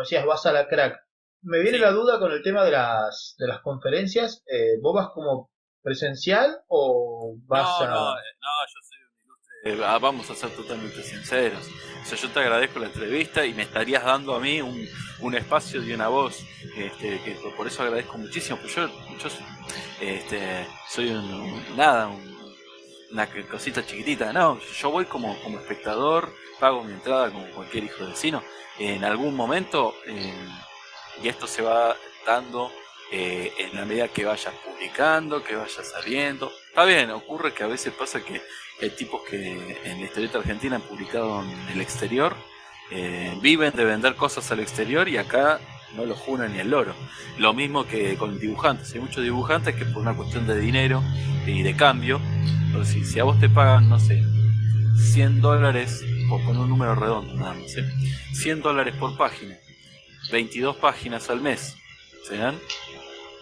decías, vas a la crack. Me viene la Sí. duda con el tema de las conferencias. ¿Vos vas como presencial o vas No, no, a...? no, yo soy un ilustre. Vamos a ser totalmente sinceros. O sea, yo te agradezco la entrevista y me estarías dando a mí un espacio y una voz. Que por eso agradezco muchísimo. Pues yo soy una cosita chiquitita. No, yo voy como espectador, pago mi entrada como cualquier hijo de vecino. En algún momento, y esto se va dando en la medida que vayas publicando, que vayas saliendo. Está bien, ocurre que a veces pasa que hay tipos que en la historieta argentina han publicado en el exterior, viven de vender cosas al exterior y acá no lo juna ni el loro. Lo mismo que con dibujantes. Hay muchos dibujantes que por una cuestión de dinero y de cambio, si a vos te pagan, no sé, $100, por poner un número redondo, nada más, $100 por página, 22 páginas al mes, serán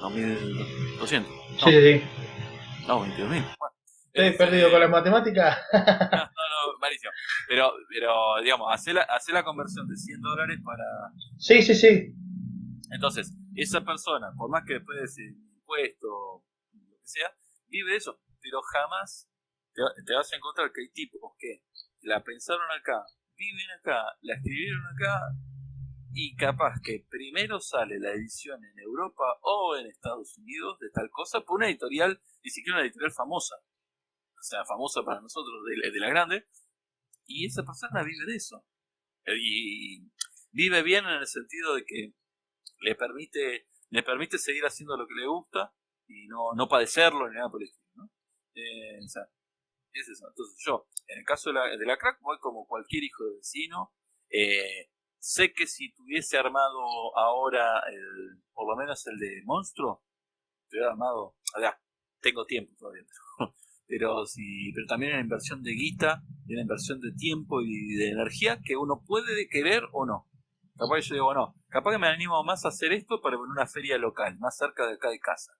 2.200. Sí, No, sí, sí. no, 22.000. Bueno, Estoy perdido con las este, matemáticas. no, no, malísimo. Pero digamos, hace la conversión de $100 para. Sí, sí, sí. Entonces, esa persona, por más que después de ese impuesto, lo que sea, vive de eso. Pero jamás te vas a encontrar que hay tipos que la pensaron acá, viven acá, la escribieron acá, y capaz que primero sale la edición en Europa o en Estados Unidos de tal cosa por una editorial, ni siquiera una editorial famosa, o sea, famosa para nosotros de la grande, y esa persona vive de eso. Y vive bien en el sentido de que le permite seguir haciendo lo que le gusta y no padecerlo ni nada por el estilo, ¿no? O sea, es eso. Entonces yo, en el caso de la crack, voy como cualquier hijo de vecino. Sé que si tuviese armado ahora, por lo menos el de Monstruo, tuviera armado, allá, tengo tiempo todavía, pero también una inversión de guita, y una inversión de tiempo y de energía que uno puede querer o no. Capaz que yo digo, no, capaz que me animo más a hacer esto para una feria local, más cerca de acá de casa.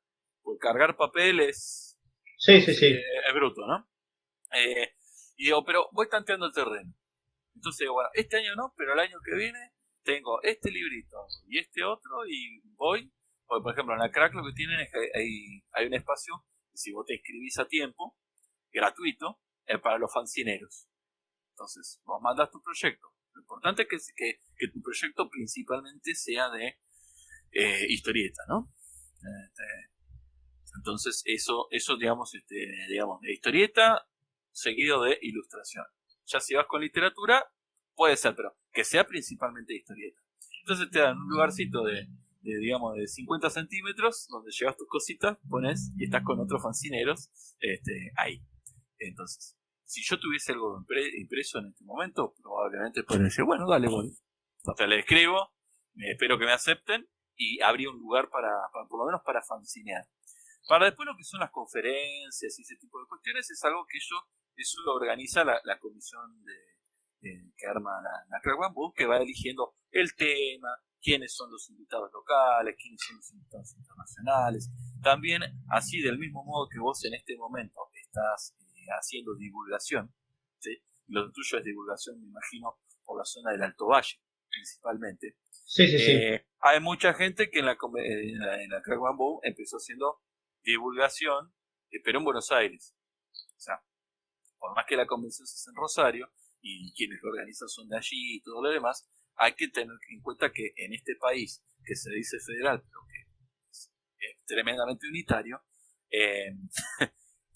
Porque cargar papel Sí, sí, sí. es bruto, ¿no? Eh, y digo, pero voy tanteando el terreno. Entonces digo, bueno, este año no, pero el año que viene tengo este librito y este otro y voy. Porque, por ejemplo, en la crack lo que tienen es que hay un espacio, que si vos te inscribís a tiempo, gratuito, para los fancineros. Entonces, vos mandas tu proyecto. Lo importante es que tu proyecto principalmente sea de historieta, ¿no? Este, entonces, eso digamos, de historieta seguido de ilustración. Ya si vas con literatura, puede ser, pero que sea principalmente historieta. Entonces te dan un lugarcito digamos, de 50 centímetros, donde llevas tus cositas, pones y estás con otros fancineros ahí. Entonces, si yo tuviese algo impreso en este momento, probablemente podría decir, bueno, dale, voy. Entonces le escribo, espero que me acepten y habría un lugar para por lo menos para fancinear. Para después lo que son las conferencias y ese tipo de cuestiones es algo que eso lo organiza la comisión que arma la Crack Bamboo, que va eligiendo el tema, quiénes son los invitados locales, quiénes son los invitados internacionales. También, así del mismo modo que vos en este momento estás haciendo divulgación, ¿sí? Lo tuyo es divulgación, me imagino, por la zona del Alto Valle, principalmente. Sí, sí, sí. Hay mucha gente que en la Crack Bamboo empezó haciendo divulgación, pero en Buenos Aires. O sea, por más que la convención se hace en Rosario y quienes lo organizan son de allí y todo lo demás, hay que tener en cuenta que en este país, que se dice federal, pero que es tremendamente unitario, eh,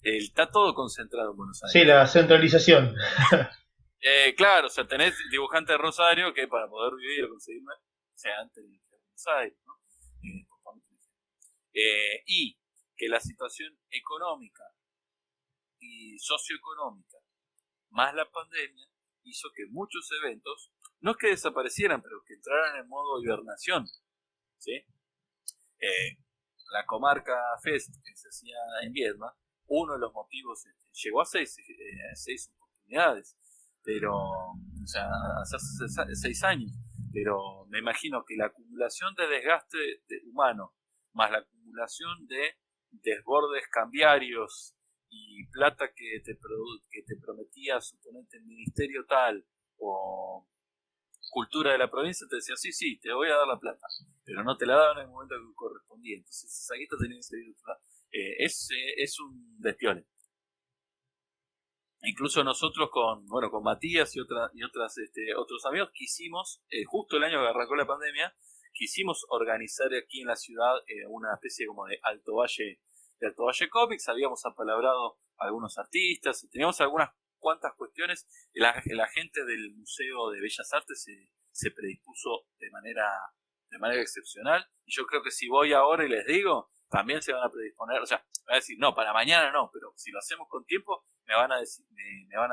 está todo concentrado en Buenos Sí, Aires. la centralización. Claro, o sea, tenés dibujante de Rosario que para poder vivir o conseguirme, sea antes de Buenos Aires, ¿no? Y que la situación económica y socioeconómica, más la pandemia, hizo que muchos eventos, no es que desaparecieran, pero que entraran en modo hibernación. ¿Sí? Eh, la comarca Fest, que se hacía en Viedma, uno de los motivos, llegó a seis oportunidades, pero, o sea, hace 6 años, pero me imagino que la acumulación de desgaste humano, más la acumulación de desbordes cambiarios y plata que te prometía suponente el ministerio tal, o cultura de la provincia te decía, sí, te voy a dar la plata, pero no te la daban en el momento que correspondía. Entonces esa guita tenía que salir de otro lado. Es un despiole. Incluso nosotros con Matías y otros amigos quisimos, justo el año que arrancó la pandemia, quisimos organizar aquí en la ciudad una especie como de Alto Valle Comics. Habíamos apalabrado a algunos artistas, teníamos algunas cuantas cuestiones. La gente del Museo de Bellas Artes se predispuso de manera excepcional. Y yo creo que si voy ahora y les digo, también se van a predisponer. O sea, me van a decir, no, para mañana no, pero si lo hacemos con tiempo, me van a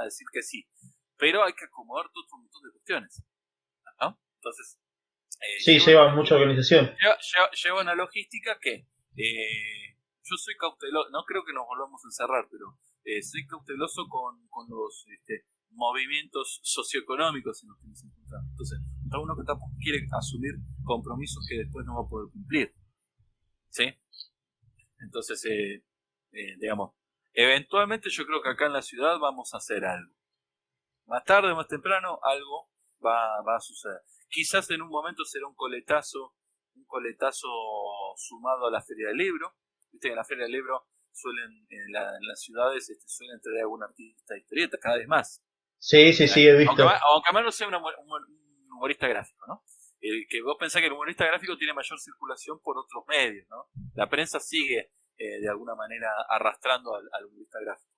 decir que sí. Pero hay que acomodar todo un montón de cuestiones, ¿no? Entonces, Sí, lleva mucha organización. lleva una logística que yo soy cauteloso, no creo que nos volvamos a encerrar, pero soy cauteloso con los movimientos socioeconómicos en los que nos encontramos. Entonces, uno que tampoco quiere asumir compromisos que después no va a poder cumplir, ¿sí? Entonces, digamos, eventualmente yo creo que acá en la ciudad vamos a hacer algo. Más tarde o más temprano, algo va a suceder. Quizás en un momento será un coletazo sumado a la Feria del Libro. Viste que en la Feria del Libro en las ciudades suelen traer algún artista de historieta, cada vez más. Sí, he visto. Aunque más no sea un humorista gráfico, ¿no? Que vos pensás que el humorista gráfico tiene mayor circulación por otros medios, ¿no? La prensa sigue de alguna manera arrastrando al humorista gráfico,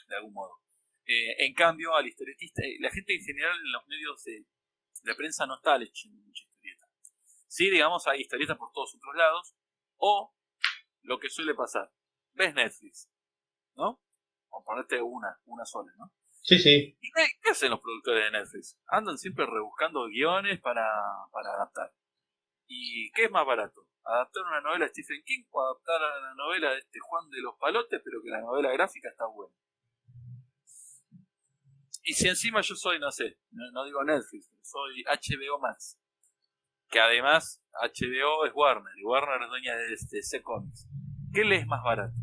de algún modo. En cambio, al historietista, la gente en general en los medios de prensa no está leyendo mucha historieta. Sí, digamos, hay historietas por todos otros lados, o lo que suele pasar, ves Netflix, ¿no? O ponerte una sola, ¿no? Sí. ¿Y qué hacen los productores de Netflix? Andan siempre rebuscando guiones para adaptar. ¿Y qué es más barato? ¿Adaptar una novela de Stephen King o adaptar a la novela de Juan de los Palotes, pero que la novela gráfica está buena? Y si encima yo soy, no sé, no digo Netflix, soy HBO Max, que además HBO es Warner, y Warner es dueña de DC Comics, ¿qué le es más barato?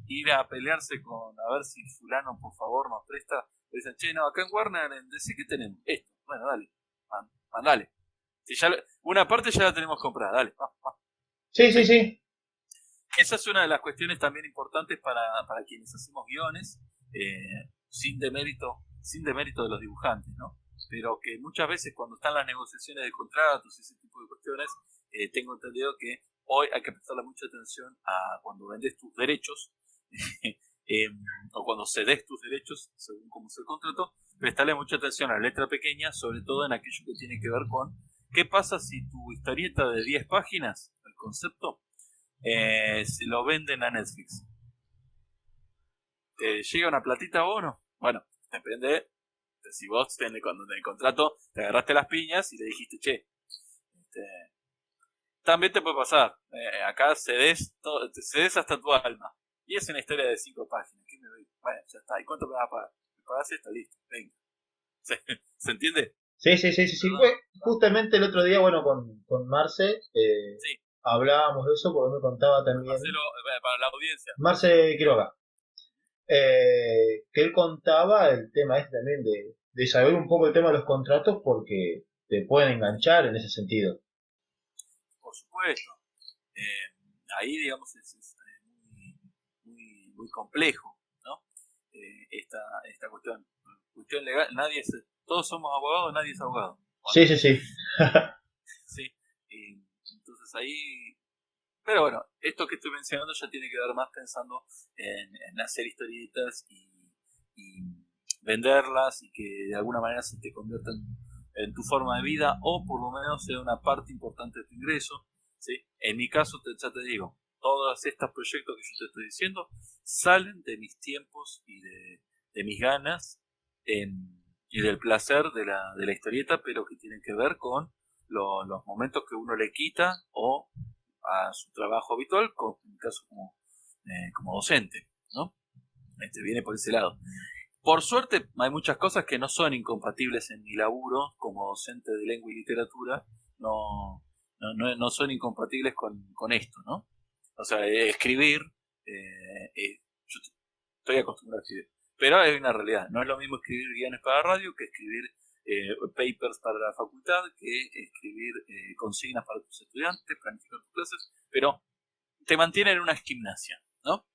Ir a pelearse a ver si fulano por favor nos presta. Le dicen, che, no, acá en Warner, en DC, ¿qué tenemos? Esto. Bueno, dale, mandale. Si una parte ya la tenemos comprada, dale. Sí. Esa es una de las cuestiones también importantes para quienes hacemos guiones, sin demérito de los dibujantes, ¿no? Pero que muchas veces cuando están las negociaciones de contratos y ese tipo de cuestiones, tengo entendido que hoy hay que prestarle mucha atención a cuando vendes tus derechos, o cuando cedes tus derechos, según cómo se contrató, prestarle mucha atención a la letra pequeña, sobre todo en aquello que tiene que ver con qué pasa si tu historieta de 10 páginas, el concepto, se lo venden a Netflix. ¿Te llega una platita o no? Bueno, depende de si vos cuando en el contrato te agarraste las piñas y le dijiste, che, también te puede pasar, acá cedes hasta tu alma. Y es una historia de 5 páginas. ¿Qué me doy? Bueno, ya está. ¿Y cuánto me vas a pagar? ¿Me pagas esto? Listo, venga. ¿Se entiende? Sí. Justamente el otro día, bueno, con Marce, Sí. hablábamos de eso porque me contaba también. Marcelo, para la audiencia. Marce Quiroga. Que él contaba el tema este también de saber un poco el tema de los contratos porque te pueden enganchar en ese sentido. Por supuesto. Ahí, digamos, es muy complejo, ¿no? Esta cuestión legal. Todos somos abogados, nadie es abogado. Sí. Sí. Entonces ahí. Pero bueno, esto que estoy mencionando ya tiene que ver más pensando en hacer historietas y venderlas y que de alguna manera se te conviertan en tu forma de vida o por lo menos sea una parte importante de tu ingreso, ¿sí? En mi caso, ya te digo, todos estos proyectos que yo te estoy diciendo salen de mis tiempos y de mis ganas y del placer de la historieta, pero que tienen que ver con los momentos que uno le quita o a su trabajo habitual, en mi caso como docente, ¿no? Viene por ese lado. Por suerte hay muchas cosas que no son incompatibles en mi laburo como docente de lengua y literatura, no son incompatibles con esto, ¿no? O sea, escribir, yo estoy acostumbrado a escribir, pero hay una realidad, no es lo mismo escribir guiones para radio que escribir papers para la facultad que escribir consignas para tus estudiantes, planificar tus clases, pero te mantiene en una gimnasia, ¿no?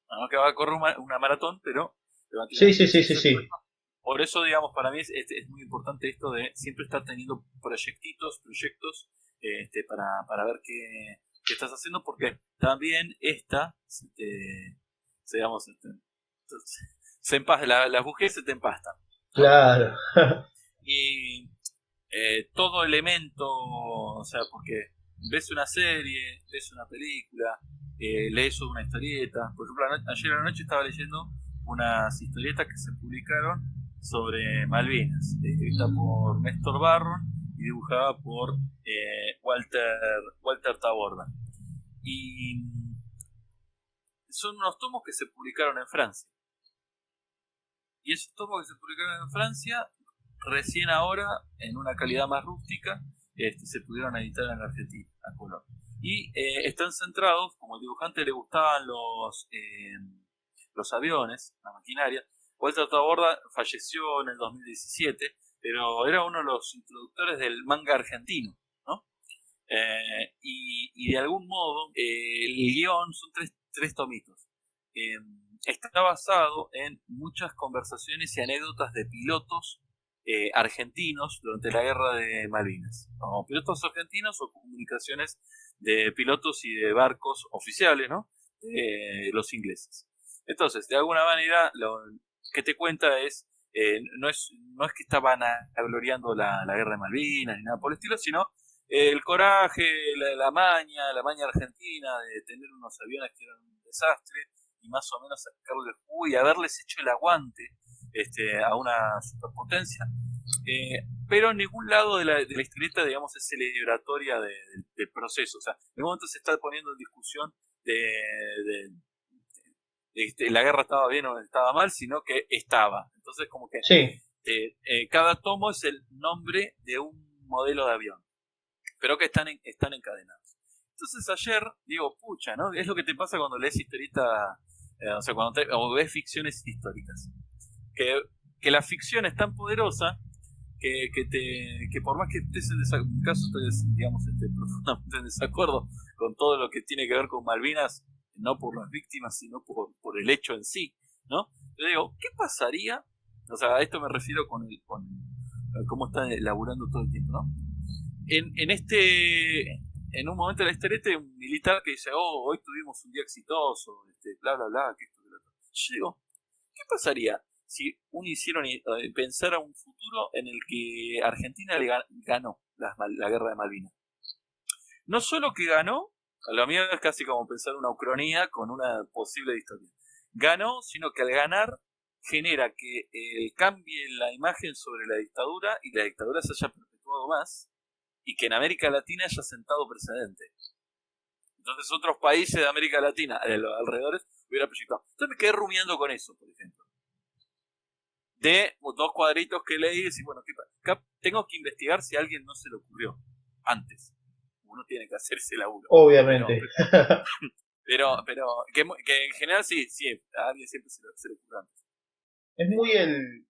No que va a correr una maratón, pero te mantiene en Sí, una sí, sí, gimnasia. sí, sí. Por eso, digamos, para mí es muy importante esto de siempre estar teniendo proyectos, para ver qué estás haciendo, porque también digamos, las mujeres se te empastan, ¿no? Claro. Y todo elemento, o sea, porque ves una serie, ves una película, lees una historieta. Por ejemplo, ayer a la noche estaba leyendo unas historietas que se publicaron sobre Malvinas, escrita por Néstor Barron y dibujada por Walter Taborda. Y son unos tomos que se publicaron en Francia. Y esos tomos que se publicaron en Francia, recién ahora, en una calidad más rústica, se pudieron editar en Argentina, a color. Y están centrados, como al dibujante le gustaban los aviones, la maquinaria. Walter Taborda falleció en el 2017, pero era uno de los introductores del manga argentino, ¿no? Y de algún modo, el guión son tres tomitos. Está basado en muchas conversaciones y anécdotas de pilotos argentinos durante la guerra de Malvinas. O pilotos argentinos o comunicaciones de pilotos y de barcos oficiales, ¿no? Los ingleses. Entonces, de alguna manera, lo que te cuenta no es que estaban gloriando la guerra de Malvinas ni nada por el estilo, sino el coraje, la maña argentina de tener unos aviones que eran un desastre y más o menos sacarle el jugo y haberles hecho el aguante a una superpotencia. Pero en ningún lado de la historieta, digamos, es celebratoria del proceso. O sea, en ningún momento se está poniendo en discusión de la guerra estaba bien o estaba mal, sino que estaba. Entonces, como que Sí, cada tomo es el nombre de un modelo de avión, pero que están encadenados. Entonces ayer, digo, pucha, ¿no? Es lo que te pasa cuando lees historieta, o sea, o ves ficciones históricas. Que la ficción es tan poderosa que por más que estés en caso estés, digamos, profundamente en desacuerdo con todo lo que tiene que ver con Malvinas, no por las víctimas, sino por el hecho en sí, ¿no? Yo digo, ¿qué pasaría? O sea, a esto me refiero con cómo están elaborando todo el tiempo, ¿no? En un momento de la historia, un militar que dice, oh, hoy tuvimos un día exitoso, bla, bla, bla, que esto, que lo otro. Yo digo, ¿qué pasaría si uno hicieron pensar a un futuro en el que Argentina ganó la guerra de Malvinas? No solo que ganó, a lo mío es casi como pensar una ucronía con una posible historia. Ganó, sino que al ganar genera que cambie la imagen sobre la dictadura y la dictadura se haya perpetuado más y que en América Latina haya sentado precedente. Entonces otros países de América Latina, de los alrededores, hubieran proyectado. Entonces me quedé rumiando con eso, por ejemplo. De dos cuadritos que leí y decir, bueno, tengo que investigar si a alguien no se le ocurrió antes. Uno tiene que hacer ese laburo. obviamente. Pero que en general sí, a alguien siempre se le ocurre antes. Es muy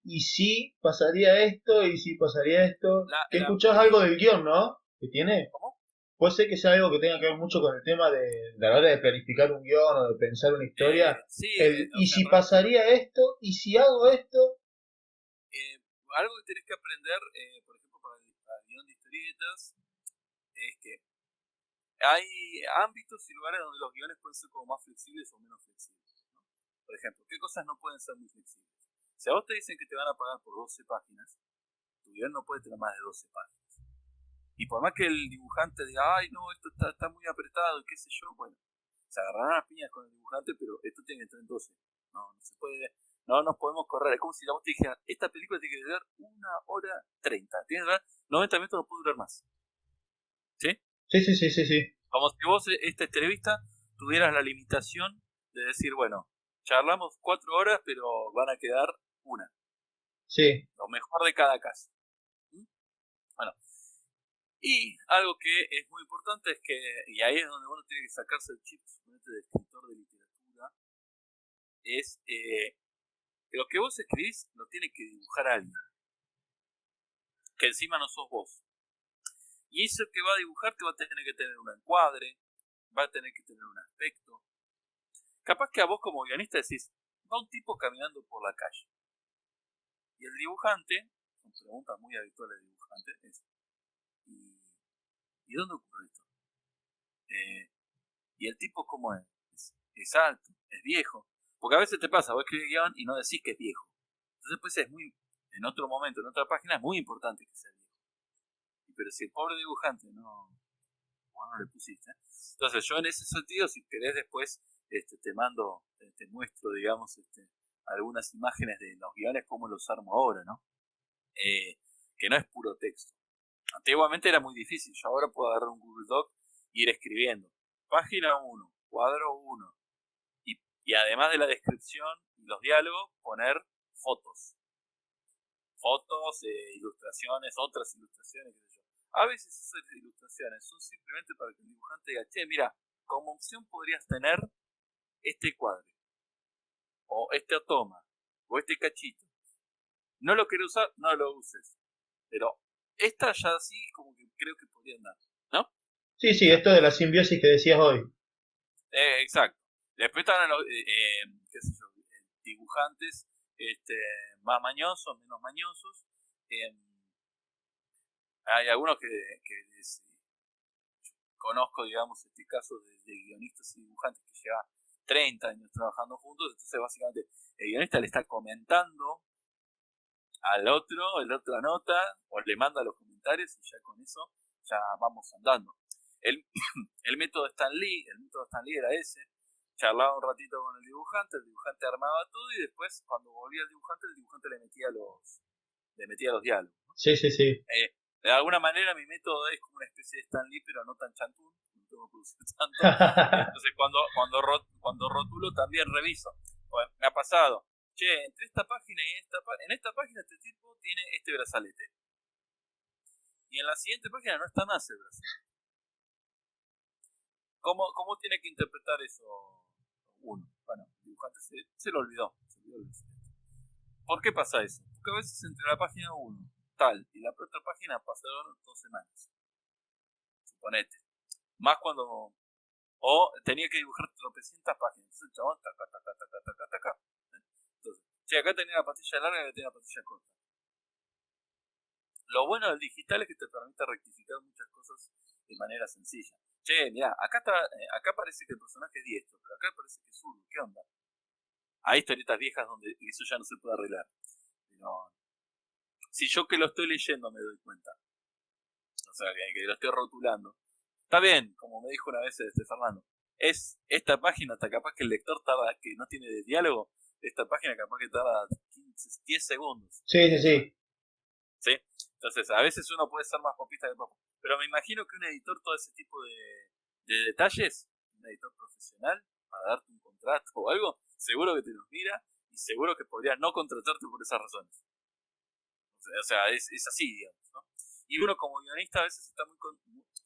y si pasaría esto, y si pasaría esto. Que escuchás algo Sí. del guión, ¿no? Que tiene. ¿Cómo? Puede ser que sea algo que tenga que ver mucho con el tema de la hora de planificar un guión o de pensar una historia. Sí, o Y sea, si pasaría esto, y si hago esto. eh, algo que tenés que aprender, por ejemplo, para el guión de historietas, es que hay ámbitos y lugares donde los guiones pueden ser como más flexibles o menos flexibles, ¿no? Por ejemplo, ¿qué cosas no pueden ser muy flexibles? Si a vos te dicen que te van a pagar por 12 páginas, tu guión no puede tener más de 12 páginas. Y por más que el dibujante diga, ay, no, esto está muy apretado y qué sé yo, bueno, se agarrarán las piñas con el dibujante, pero esto tiene que estar en 12. No se puede, no nos podemos correr. Es como si la vos te dijera, esta película tiene que durar 1 hora 30. Tiene que durar 90 minutos, no puede durar más. ¿Sí? Sí, sí, sí, sí, sí. Como si vos, esta entrevista, tuvieras la limitación de decir, bueno, charlamos 4 horas, pero van a quedar una. Sí. Lo mejor de cada caso. ¿Mm? Bueno, y algo que es muy importante es que, y ahí es donde uno tiene que sacarse el chip de escritor de literatura, es que lo que vos escribís lo tiene que dibujar alguien. que encima no sos vos. Y eso que va a dibujar te va a tener que tener un encuadre, va a tener que tener un aspecto. Capaz que a vos como guionista decís, va un tipo caminando por la calle. Y el dibujante, son preguntas muy habituales del dibujante, es, ¿y dónde ocurre esto? ¿Y el tipo cómo es? Es alto, es viejo. Porque a veces te pasa, vos escribís guión y no decís que es viejo. Entonces pues es muy, en otro momento, en otra página, es muy importante que sea viejo. Pero si el pobre dibujante no le pusiste. Entonces yo en ese sentido, si querés después, te mando, te muestro, digamos, algunas imágenes de los guiones, cómo los armo ahora, ¿no? Que no es puro texto. Antiguamente era muy difícil, yo ahora puedo agarrar un Google Doc e ir escribiendo. Página 1, cuadro 1. Y además de la descripción y los diálogos, poner fotos. Fotos, ilustraciones, otras ilustraciones, qué sé yo. A veces esas ilustraciones son simplemente para que el dibujante diga, che, mira, como opción podrías tener este cuadro, o este toma, o este cachito. No lo querés usar, no lo uses. Pero esta ya sí como que creo que podrían dar, ¿no? Sí, sí, esto de la simbiosis que decías hoy. Exacto. Después están los, qué sé yo, dibujantes más mañosos, menos mañosos. Eh, Hay algunos que conozco, digamos, este caso de guionistas y dibujantes que llevan 30 años trabajando juntos, entonces básicamente el guionista le está comentando al otro, el otro anota o le manda los comentarios y ya con eso ya vamos andando. El, el método Stan Lee era ese, charlaba un ratito con el dibujante armaba todo y después cuando volvía el dibujante le metía los diálogos, ¿no? Sí, sí, sí. De alguna manera mi método es como una especie de Stan Lee, pero no tan chantún, no tengo que producir tanto. Entonces cuando rotulo también reviso. Bueno, me ha pasado, che, entre esta página y en esta página este tipo tiene este brazalete. Y en la siguiente página no está más el brazalete. ¿Cómo tiene que interpretar eso uno? Bueno, el dibujante se lo olvidó. ¿Por qué pasa eso? Porque a veces entre la página 1 tal y la otra página pasaron 2 semanas. Suponete. Más cuando. O tenía que dibujar tropecientas páginas. Entonces el chabón, taca, taca, taca, taca, taca. Entonces, si acá tenía la pastilla larga y acá tenía la pastilla corta. Lo bueno del digital es que te permite rectificar muchas cosas de manera sencilla. Che, mirá, acá parece que el personaje es diestro, pero acá parece que es zurdo. ¿Qué onda? Hay historietas viejas donde eso ya no se puede arreglar. Pero si yo que lo estoy leyendo me doy cuenta, o sea, que lo estoy rotulando, está bien, como me dijo una vez Fernando, es esta página, hasta capaz que el lector tarda, que no tiene de diálogo, esta página capaz que tarda 10 segundos. Sí, sí, sí. ¿Sí? Entonces, a veces uno puede ser más copista que poco. Pero me imagino que un editor, todo ese tipo de detalles, un editor profesional, para darte un contrato o algo, seguro que te los mira y seguro que podría no contratarte por esas razones. O sea, es así, digamos, ¿no? Y uno como guionista a veces está o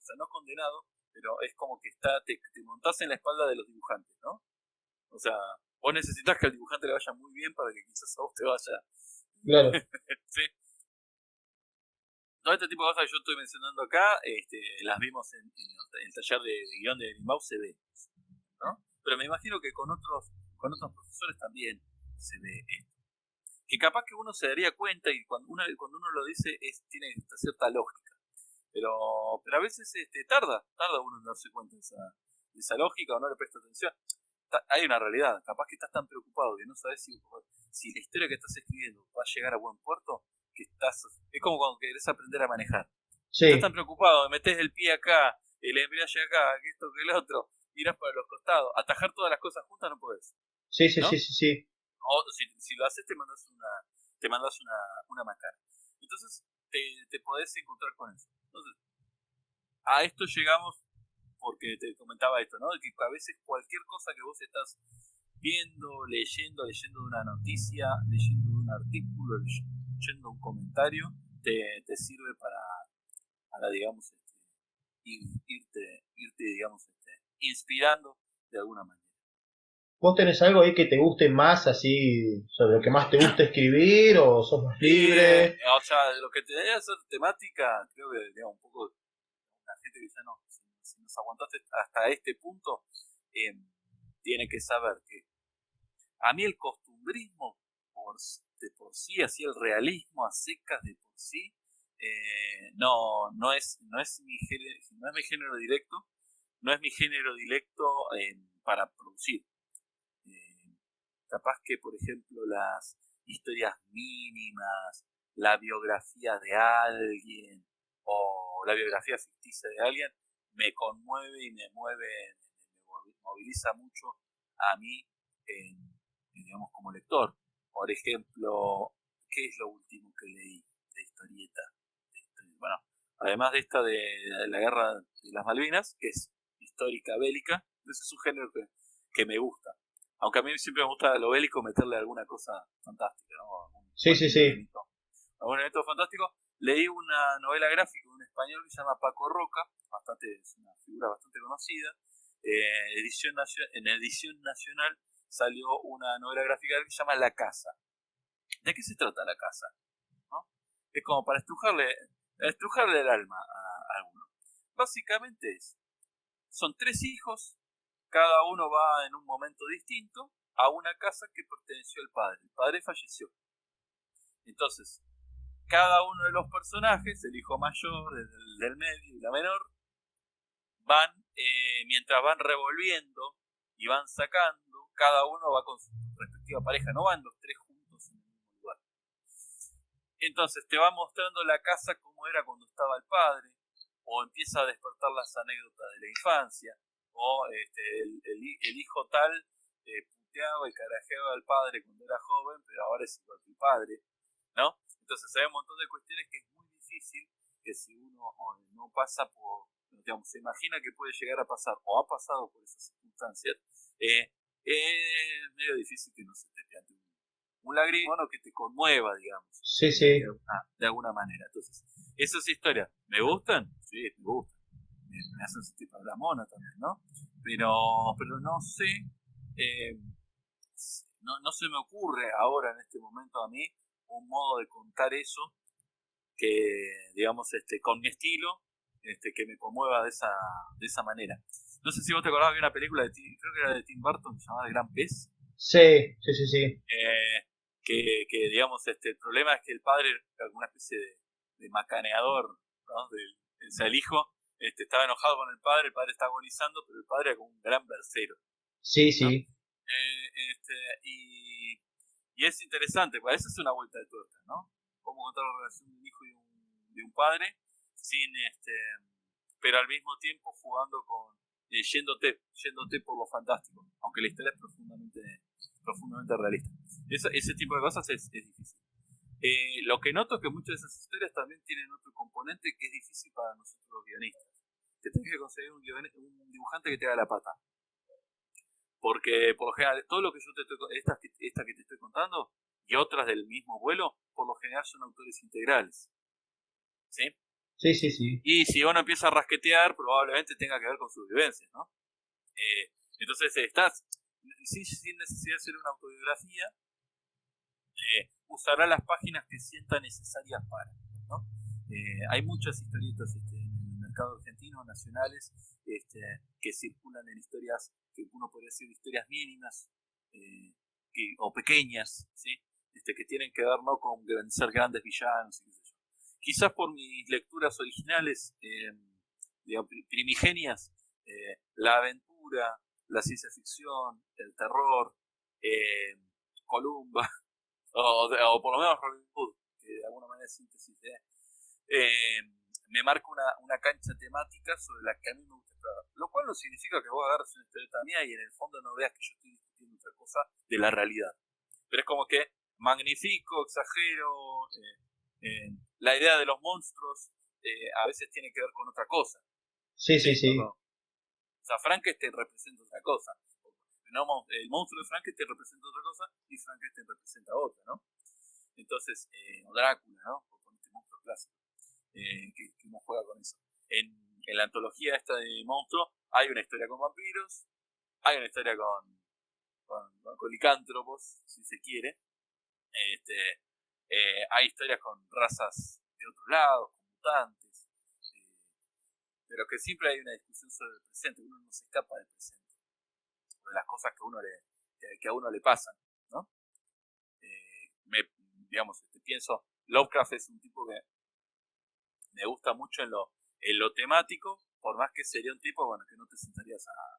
sea, no condenado, pero es como que te montás en la espalda de los dibujantes, ¿no? O sea, vos necesitas que al dibujante le vaya muy bien para que quizás a vos te vaya. Claro. ¿Sí? Todo este tipo de cosas que yo estoy mencionando acá, las vimos en el taller de guión de Animau se ve, ¿no? Pero me imagino que con otros profesores también se ve esto. Que capaz que uno se daría cuenta y cuando uno lo dice tiene esta cierta lógica. Pero a veces tarda uno en darse cuenta de esa lógica o no le presta atención. Hay una realidad, capaz que estás tan preocupado que no sabes si la historia que estás escribiendo va a llegar a buen puerto, que es como cuando querés aprender a manejar. Estás tan Sí, preocupado, metes el pie acá, el embrague acá, que esto, que el otro, miras para los costados, atajar todas las cosas juntas no podés, sí, sí, sí, ¿no? sí, sí. O si lo haces te mandas una macana. Entonces te podés encontrar con eso. Entonces, a esto llegamos porque te comentaba esto, ¿no? Que a veces cualquier cosa que vos estás viendo, leyendo de una noticia, leyendo de un artículo, leyendo un comentario, te sirve para digamos, irte, digamos, inspirando de alguna manera. ¿Vos tenés algo ahí que te guste más, así, sobre lo que más te gusta escribir, o sos más Y, libre? o sea, lo que te debe hacer temática, creo que, digamos, un poco la gente que dice, no, si nos aguantaste hasta este punto, eh, tiene que saber que a mí el costumbrismo, de por sí, así el realismo a secas de por sí, no es mi género directo, no es mi género directo para producir. Eh, Capaz que, por ejemplo, las historias mínimas, la biografía de alguien o la biografía ficticia de alguien me conmueve y me mueve, me moviliza mucho a mí, digamos, como lector. Por ejemplo, ¿qué es lo último que leí de historieta? Bueno, además de esta de la guerra de las Malvinas, que es histórica, bélica, ese es un género que me gusta. Aunque a mí siempre me gusta lo bélico meterle alguna cosa fantástica, ¿no? Sí, sí, sí. Algún evento fantástico. Leí una novela gráfica de un español que se llama Paco Roca, es una figura bastante conocida. En edición nacional salió una novela gráfica que se llama La Casa. ¿De qué se trata La Casa? ¿No? Es como para estrujarle el alma a alguno. Básicamente son tres hijos, cada uno va en un momento distinto a una casa que perteneció al padre. El padre falleció. Entonces, cada uno de los personajes, el hijo mayor, el del medio y la menor, van, mientras van revolviendo y van sacando, cada uno va con su respectiva pareja, no van los tres juntos en el mismo lugar. Entonces te va mostrando la casa como era cuando estaba el padre, o empieza a despertar las anécdotas de la infancia, o el hijo tal puteaba y carajeaba al padre cuando era joven, pero ahora es igual que el padre, ¿no? Entonces hay un montón de cuestiones que es muy difícil que si uno no pasa por, digamos, se imagina que puede llegar a pasar o ha pasado por esas circunstancias, es medio difícil que no se te plante un lagrimón que te conmueva, digamos, Sí, sí. de alguna manera. Entonces, esas historias, ¿me gustan? Sí, me gustan. Me hacen sentir para la mona también, ¿no? Pero no sé, eh, no se me ocurre ahora en este momento a mí un modo de contar eso que, digamos, con mi estilo, que me conmueva de esa manera. No sé si vos te acordabas de una película creo que era de Tim Burton, llamada El Gran Pez, Sí, sí, sí, sí. digamos, el problema es que el padre era alguna especie de macaneador, ¿no? O sea, el hijo estaba enojado con el padre está agonizando, pero el padre era como un gran versero, Sí, ¿no? sí. Y es interesante, pues eso es una vuelta de tuerca, ¿no? Cómo contar la relación de un hijo y un padre, sin pero al mismo tiempo jugando con, yéndote por lo fantástico, aunque la historia es profundamente realista. Ese tipo de cosas es difícil. Lo que noto es que muchas de esas historias también tienen otro componente que es difícil para nosotros los guionistas. Que tenés que conseguir un dibujante que te haga la pata. Porque por lo general, todo lo que yo esta que te estoy contando y otras del mismo vuelo, por lo general son autores integrales. ¿Sí? Sí, sí, sí. Y si uno empieza a rasquetear, probablemente tenga que ver con sus vivencias, ¿no? Entonces estás, sin necesidad de hacer una autobiografía, usará las páginas que sienta necesarias para, ¿no? Hay muchas historietas en el mercado argentino, nacionales, que circulan en historias que uno podría decir historias mínimas o pequeñas, ¿sí? Que tienen que ver no con ser grandes villanos, y qué sé yo. Quizás por mis lecturas originales, digamos, primigenias, la aventura, la ciencia ficción, el terror, Columba, o por lo menos Robin Hood, que de alguna manera es síntesis eh, me marca una cancha temática sobre la que a mí me gusta explorar. Lo cual no significa que vos agarres una historieta mía y en el fondo no veas que yo estoy discutiendo otra cosa de la realidad. Pero es como que magnifico, exagero, la idea de los monstruos a veces tiene que ver con otra cosa. Sí, sí, ¿Sí? No, no. sí. O sea, Frankenstein representa otra cosa. No, el monstruo de Frankenstein representa otra cosa y Frankenstein representa otra, ¿no? Entonces, o Drácula, ¿no? Con este monstruo clásico, que uno juega con eso. En la antología esta de monstruos hay una historia con vampiros, hay una historia con con licántropos, si se quiere. Hay historias con razas de otro lado, con mutantes, pero que siempre hay una discusión sobre el presente. Uno no se escapa del presente, de las cosas que a uno le pasan, ¿no? Digamos, pienso, Lovecraft es un tipo que me gusta mucho en lo temático, por más que sería un tipo, bueno, que no te sentarías a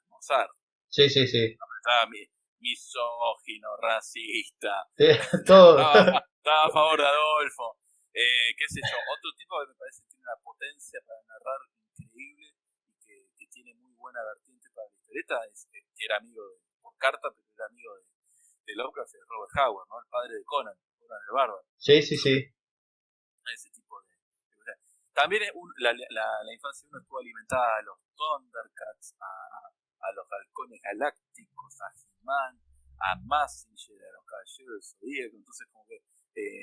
almorzar. Sí, sí, sí. Estaba misógino, racista, Todo. estaba a favor de Adolfo, qué sé yo, otro tipo que me parece que tiene una potencia para narrar increíble y que tiene muy buena vertiente para la historieta, que era amigo por carta, pero era amigo de Lovecraft, de Robert Howard, ¿no? El padre de Conan el Bárbaro. Sí, sí, sí. Ese tipo de también la infancia de uno estuvo alimentada a los Thundercats, a los halcones galácticos, a He-Man, a Mazinger, a los caballeros del Zodíaco. Entonces, como que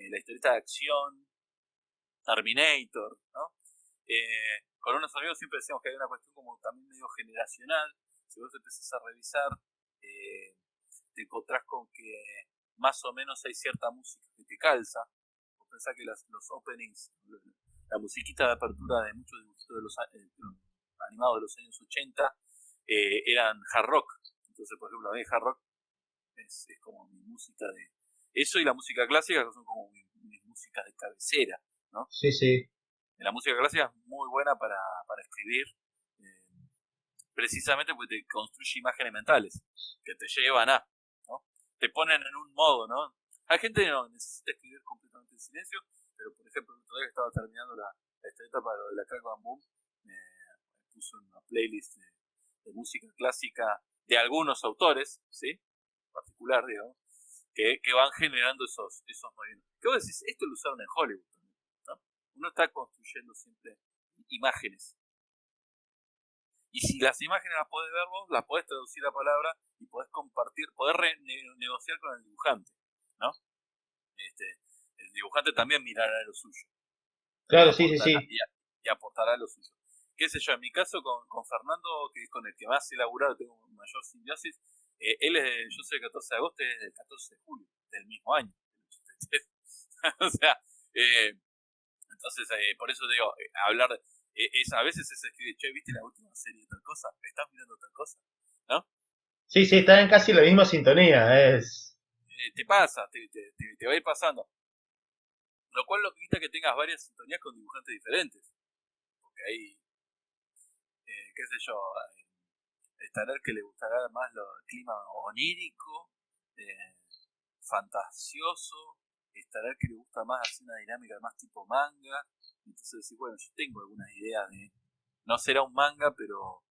la historieta de acción, Terminator, ¿no? Con unos amigos siempre decíamos que hay una cuestión como también medio generacional. Si vos empezás a revisar, te encontrás con que más o menos hay cierta música que te calza. Vos pensás que los openings, la musiquita de apertura de muchos dibujitos de los animados de los años 80 eran hard rock. Entonces, por ejemplo, a mí hard rock es como mi música de... Eso y la música clásica que son como mis músicas de cabecera, ¿no? Sí, sí. La música clásica es muy buena para escribir, precisamente porque te construye imágenes mentales que te llevan a, ¿no? Te ponen en un modo, ¿no? Hay gente que no necesita escribir completamente en silencio, pero por ejemplo, el otro día que estaba terminando la historieta para lo de la Crack Bam Boom, me puso una playlist de música clásica de algunos autores, ¿sí? En particular, digamos, que van generando esos movimientos. ¿Qué vos decís? Esto lo usaron en Hollywood también, ¿no? Uno está construyendo siempre imágenes. Y si las imágenes las podés ver vos, las podés traducir a palabra y podés compartir, podés negociar con el dibujante, ¿no? El dibujante también mirará lo suyo. Claro, sí, sí, sí. Y aportará lo suyo. Qué sé yo, en mi caso con Fernando, que es con el que más he laburado, tengo mayor simbiosis, él yo soy el 14 de agosto y es del 14 de julio, del mismo año. O sea, entonces por eso digo, hablar, a veces es escribir, che, ¿viste la última serie de tal cosa? ¿Estás mirando tal cosa? ¿No? Sí, sí, están en casi la misma sintonía. Te pasa, te va a ir pasando. Lo cual lo quita que tengas varias sintonías con dibujantes diferentes. Porque ahí, qué sé yo, estará el que le gustará más el clima onírico, fantasioso, estará el que le gusta más así una dinámica más tipo manga. Entonces decir, bueno, yo tengo algunas ideas de... No será un manga, pero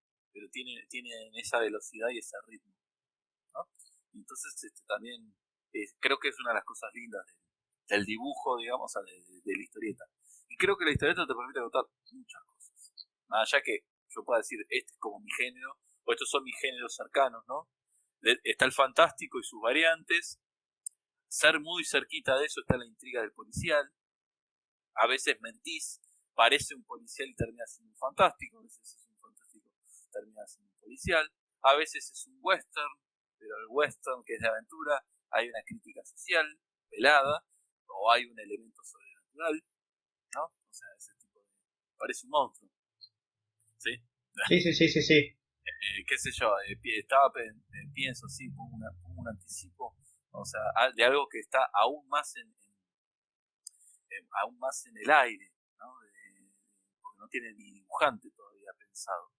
tiene esa velocidad y ese ritmo, ¿no? Entonces también creo que es una de las cosas lindas del dibujo, digamos, de la historieta. Y creo que la historieta te permite contar muchas cosas. Más allá que yo pueda decir, este es como mi género, o estos son mis géneros cercanos, ¿no? Está el fantástico y sus variantes. Ser muy cerquita de eso está la intriga del policial. A veces mentís, parece un policial y termina siendo un fantástico. A veces es un fantástico y termina siendo un policial. A veces es un western, pero el western que es de aventura, hay una crítica social velada, o hay un elemento sobrenatural, ¿no? O sea, ese tipo de... Parece un monstruo, ¿sí? Sí, sí, sí, sí, sí. Qué sé yo, pienso, sí, pongo un anticipo, o sea, de algo que está aún más en el aire, ¿no? Porque no tiene ni dibujante todavía pensado.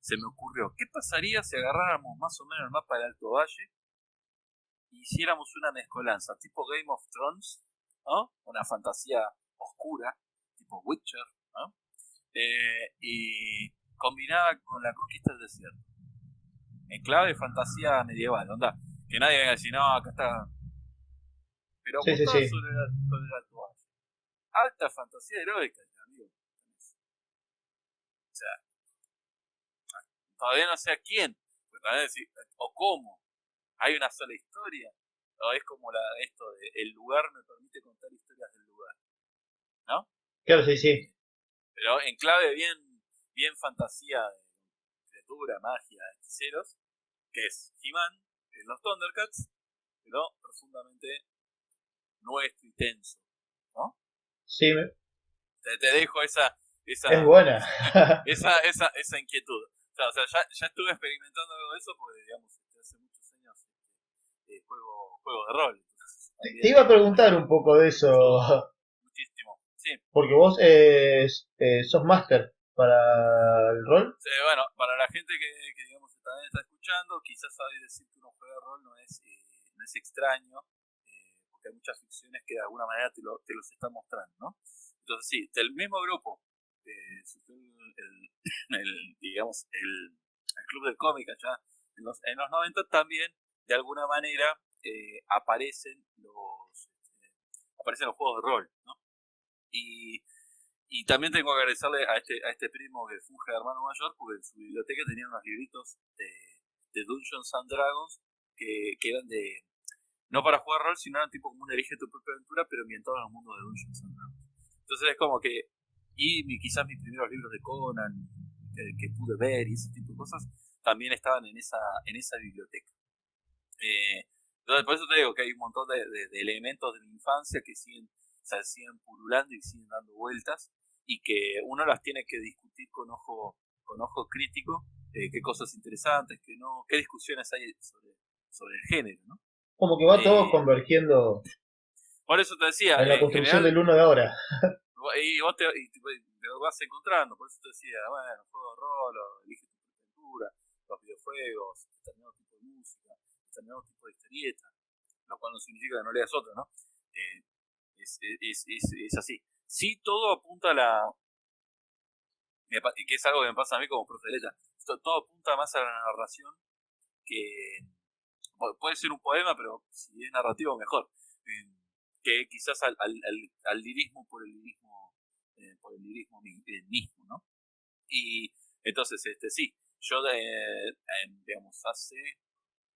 Se me ocurrió, ¿qué pasaría si agarráramos más o menos el mapa del Alto Valle y hiciéramos una mezcolanza, tipo Game of Thrones, ¿no? Una fantasía oscura, tipo Witcher, ¿no? Y combinada con la conquista del desierto. En clave de fantasía medieval, onda. Que nadie venga a decir, no, acá está. Pero Sí, sí, montado sí. sobre el Alto Valle. Alta fantasía heroica, amigo. O sea, todavía no sé a quién, pero todavía decir, o cómo. Hay una sola historia. O es como esto de el lugar me permite contar historias del lugar, ¿no? Claro, sí, sí. Pero en clave bien fantasía de armadura, magia, hechiceros, que es He-Man, los Thundercats, pero profundamente nuestro y tenso, ¿no? Sí, Te dejo esa, es esa, buena. esa inquietud. O sea, ya estuve experimentando algo de eso porque, digamos, hace muchos años juego de rol. Entonces, Te también iba a preguntar un poco de eso, ayuda muchísimo. Sí. porque vos sos máster para el rol. Sí, bueno, para la gente que digamos también está escuchando, quizás sabe decir que uno juega rol no es extraño, porque hay muchas ficciones que de alguna manera te los están mostrando, ¿no? Entonces sí, del mismo grupo, surgió digamos, el club del cómic allá en los 90 también, de alguna manera, aparecen los juegos de rol, ¿no? Y y también tengo que agradecerle a este primo que funge de hermano mayor, porque en su biblioteca tenía unos libritos de Dungeons and Dragons que eran no para jugar rol, sino eran tipo como un elige tu propia aventura, pero ambientado en el mundo de Dungeons and Dragons. Entonces es como que, quizás mis primeros libros de Conan, que pude ver y ese tipo de cosas, también estaban en esa biblioteca. Entonces por eso te digo que hay un montón de elementos de mi infancia que siguen pululando y siguen dando vueltas y que uno las tiene que discutir con ojo crítico, qué cosas interesantes, qué no, qué discusiones hay sobre el género, ¿no? Como que va todo Eh, convergiendo por eso te decía, en la en construcción general, del uno de ahora. y vos te vas encontrando, por eso te decía, bueno, juego de rol, o elige tu aventura, los videojuegos, determinado tipo de música, determinado tipo de historieta, lo cual no significa que no leas otro, ¿no? Eh, es así. Sí, todo apunta a que es algo que me pasa a mí como profe de letra, todo apunta más a la narración que puede ser un poema, pero si es narrativo mejor. Eh, que quizás al lirismo por el lirismo mismo, ¿no? Y entonces, sí, yo digamos, hace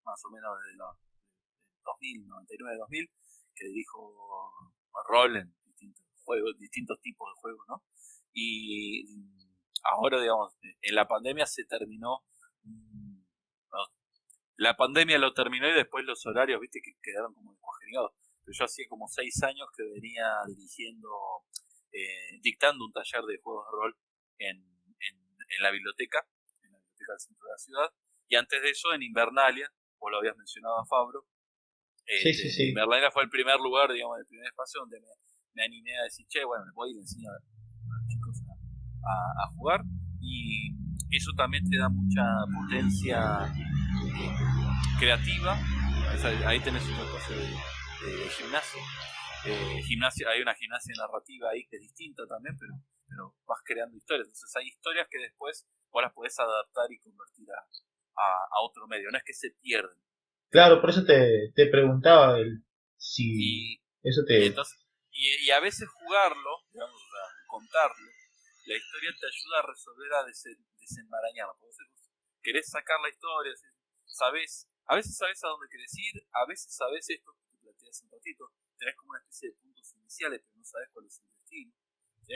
más o menos desde los 2000, 99, 2000, que dirijo rol en distintos juegos, distintos tipos de juegos, ¿no? Y ahora, digamos, en la pandemia se terminó, ¿no? La pandemia lo terminó y después los horarios, viste, que quedaron como descongelados. Pero yo hacía como 6 años que venía dirigiendo, dictando un taller de juegos de rol en la biblioteca del centro de la ciudad. Y antes de eso en Invernalia, vos lo habías mencionado a Fabro. Sí, sí, sí. Invernalia fue el primer lugar, digamos, el primer espacio donde me animé a decir, che, bueno, me voy y le enseño a los chicos a jugar. Y eso también te da mucha potencia creativa. Ahí tenés otra cosa de gimnasio. Hay una gimnasia narrativa ahí que es distinta también, pero vas creando historias. Entonces hay historias que después vos las podés adaptar y convertir a otro medio. No es que se pierden. Claro, por eso te preguntaba si Y, eso y te... entonces y a veces jugarlo, digamos, o sea, contarlo, la historia te ayuda a resolver, a desenmarañarlo. Querés sacar la historia, a veces sabes a dónde querés ir, a veces sabes esto que te planteas un ratito, tenés como una especie de puntos iniciales, pero no sabes cuál es el destino. ¿Sí?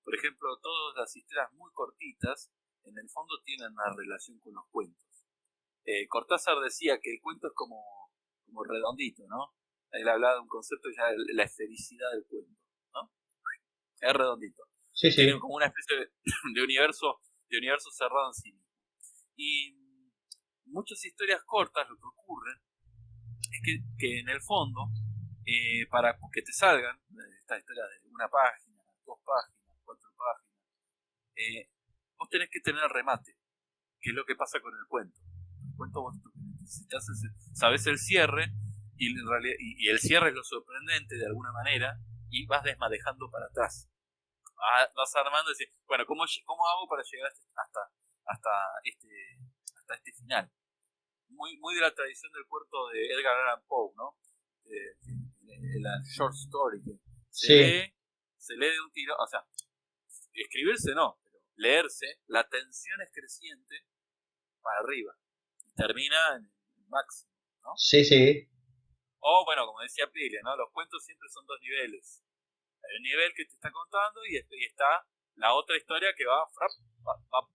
Por ejemplo, todas las historias muy cortitas, en el fondo tienen una relación con los cuentos. Cortázar decía que el cuento es como redondito, ¿no? Él hablaba de un concepto ya de la esfericidad del cuento, ¿no? Es redondito. Sí, Tiene sí. como una especie de universo cerrado en sí mismo. Y muchas historias cortas lo que ocurre es que en el fondo, para que te salgan estas historias de una página, 2 páginas, 4 páginas, vos tenés que tener remate, que es lo que pasa con el cuento. El cuento vos necesitas, sabes el cierre, y el cierre es lo sorprendente de alguna manera, y vas desmadejando para atrás. Vas armando y decís, bueno, ¿cómo hago para llegar hasta este, hasta este final? Muy de la tradición del cuento de Edgar Allan Poe, ¿no? La short story, que se Sí, lee, se lee de un tiro, o sea, escribirse no, pero leerse, la tensión es creciente para arriba y termina en el máximo, ¿no? sí, sí. O bueno, como decía Pile, ¿no? Los cuentos siempre son 2 niveles. Hay un nivel que te está contando y está la otra historia que va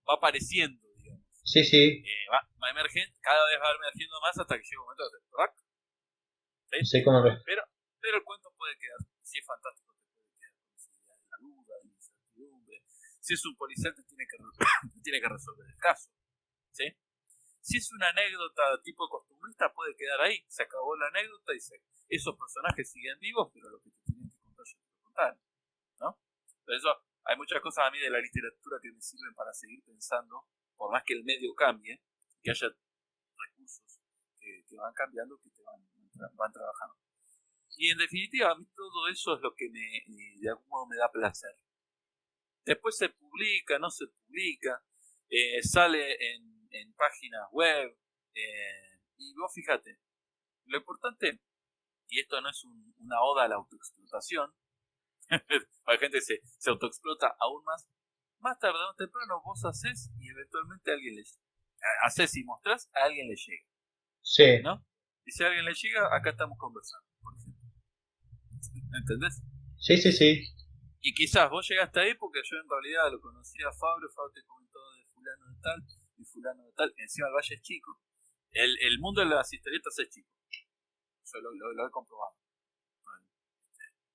apareciendo, digamos. Sí, sí, Va emergiendo, cada vez va emergiendo más hasta que llega un momento de ¡rac! ¿Sí? sé cómo lo... Pero, pero el cuento puede quedar, si es fantástico, te puede quedar con posibilidad de la duda, de la incertidumbre. Si es un policial, te tiene que, te tiene que resolver el caso. ¿Sí? Si es una anécdota tipo costumbrista, puede quedar ahí. Se acabó la anécdota y esos personajes siguen vivos, pero lo que te tienen que contar ya te lo contaron. ¿No? Por eso hay muchas cosas a mí de la literatura que me sirven para seguir pensando, por más que el medio cambie, que haya recursos que van cambiando, que te van trabajando. Y en definitiva, a mí todo eso es lo que de algún modo me da placer. Después se publica, no se publica, sale en páginas web, y vos fíjate, lo importante, y esto no es una oda a la autoexplotación, la gente se autoexplota aún más tarde o temprano vos haces y eventualmente alguien haces y mostrás, a alguien le llega, Sí, ¿no? Y si a alguien le llega, acá estamos conversando, por ejemplo. ¿Entendés? sí, sí, sí. Y quizás vos llegaste ahí porque yo en realidad lo conocía a Fabio te comentó de fulano de tal, y fulano de tal, encima el valle es chico. El mundo de las historietas es chico. Yo lo he comprobado.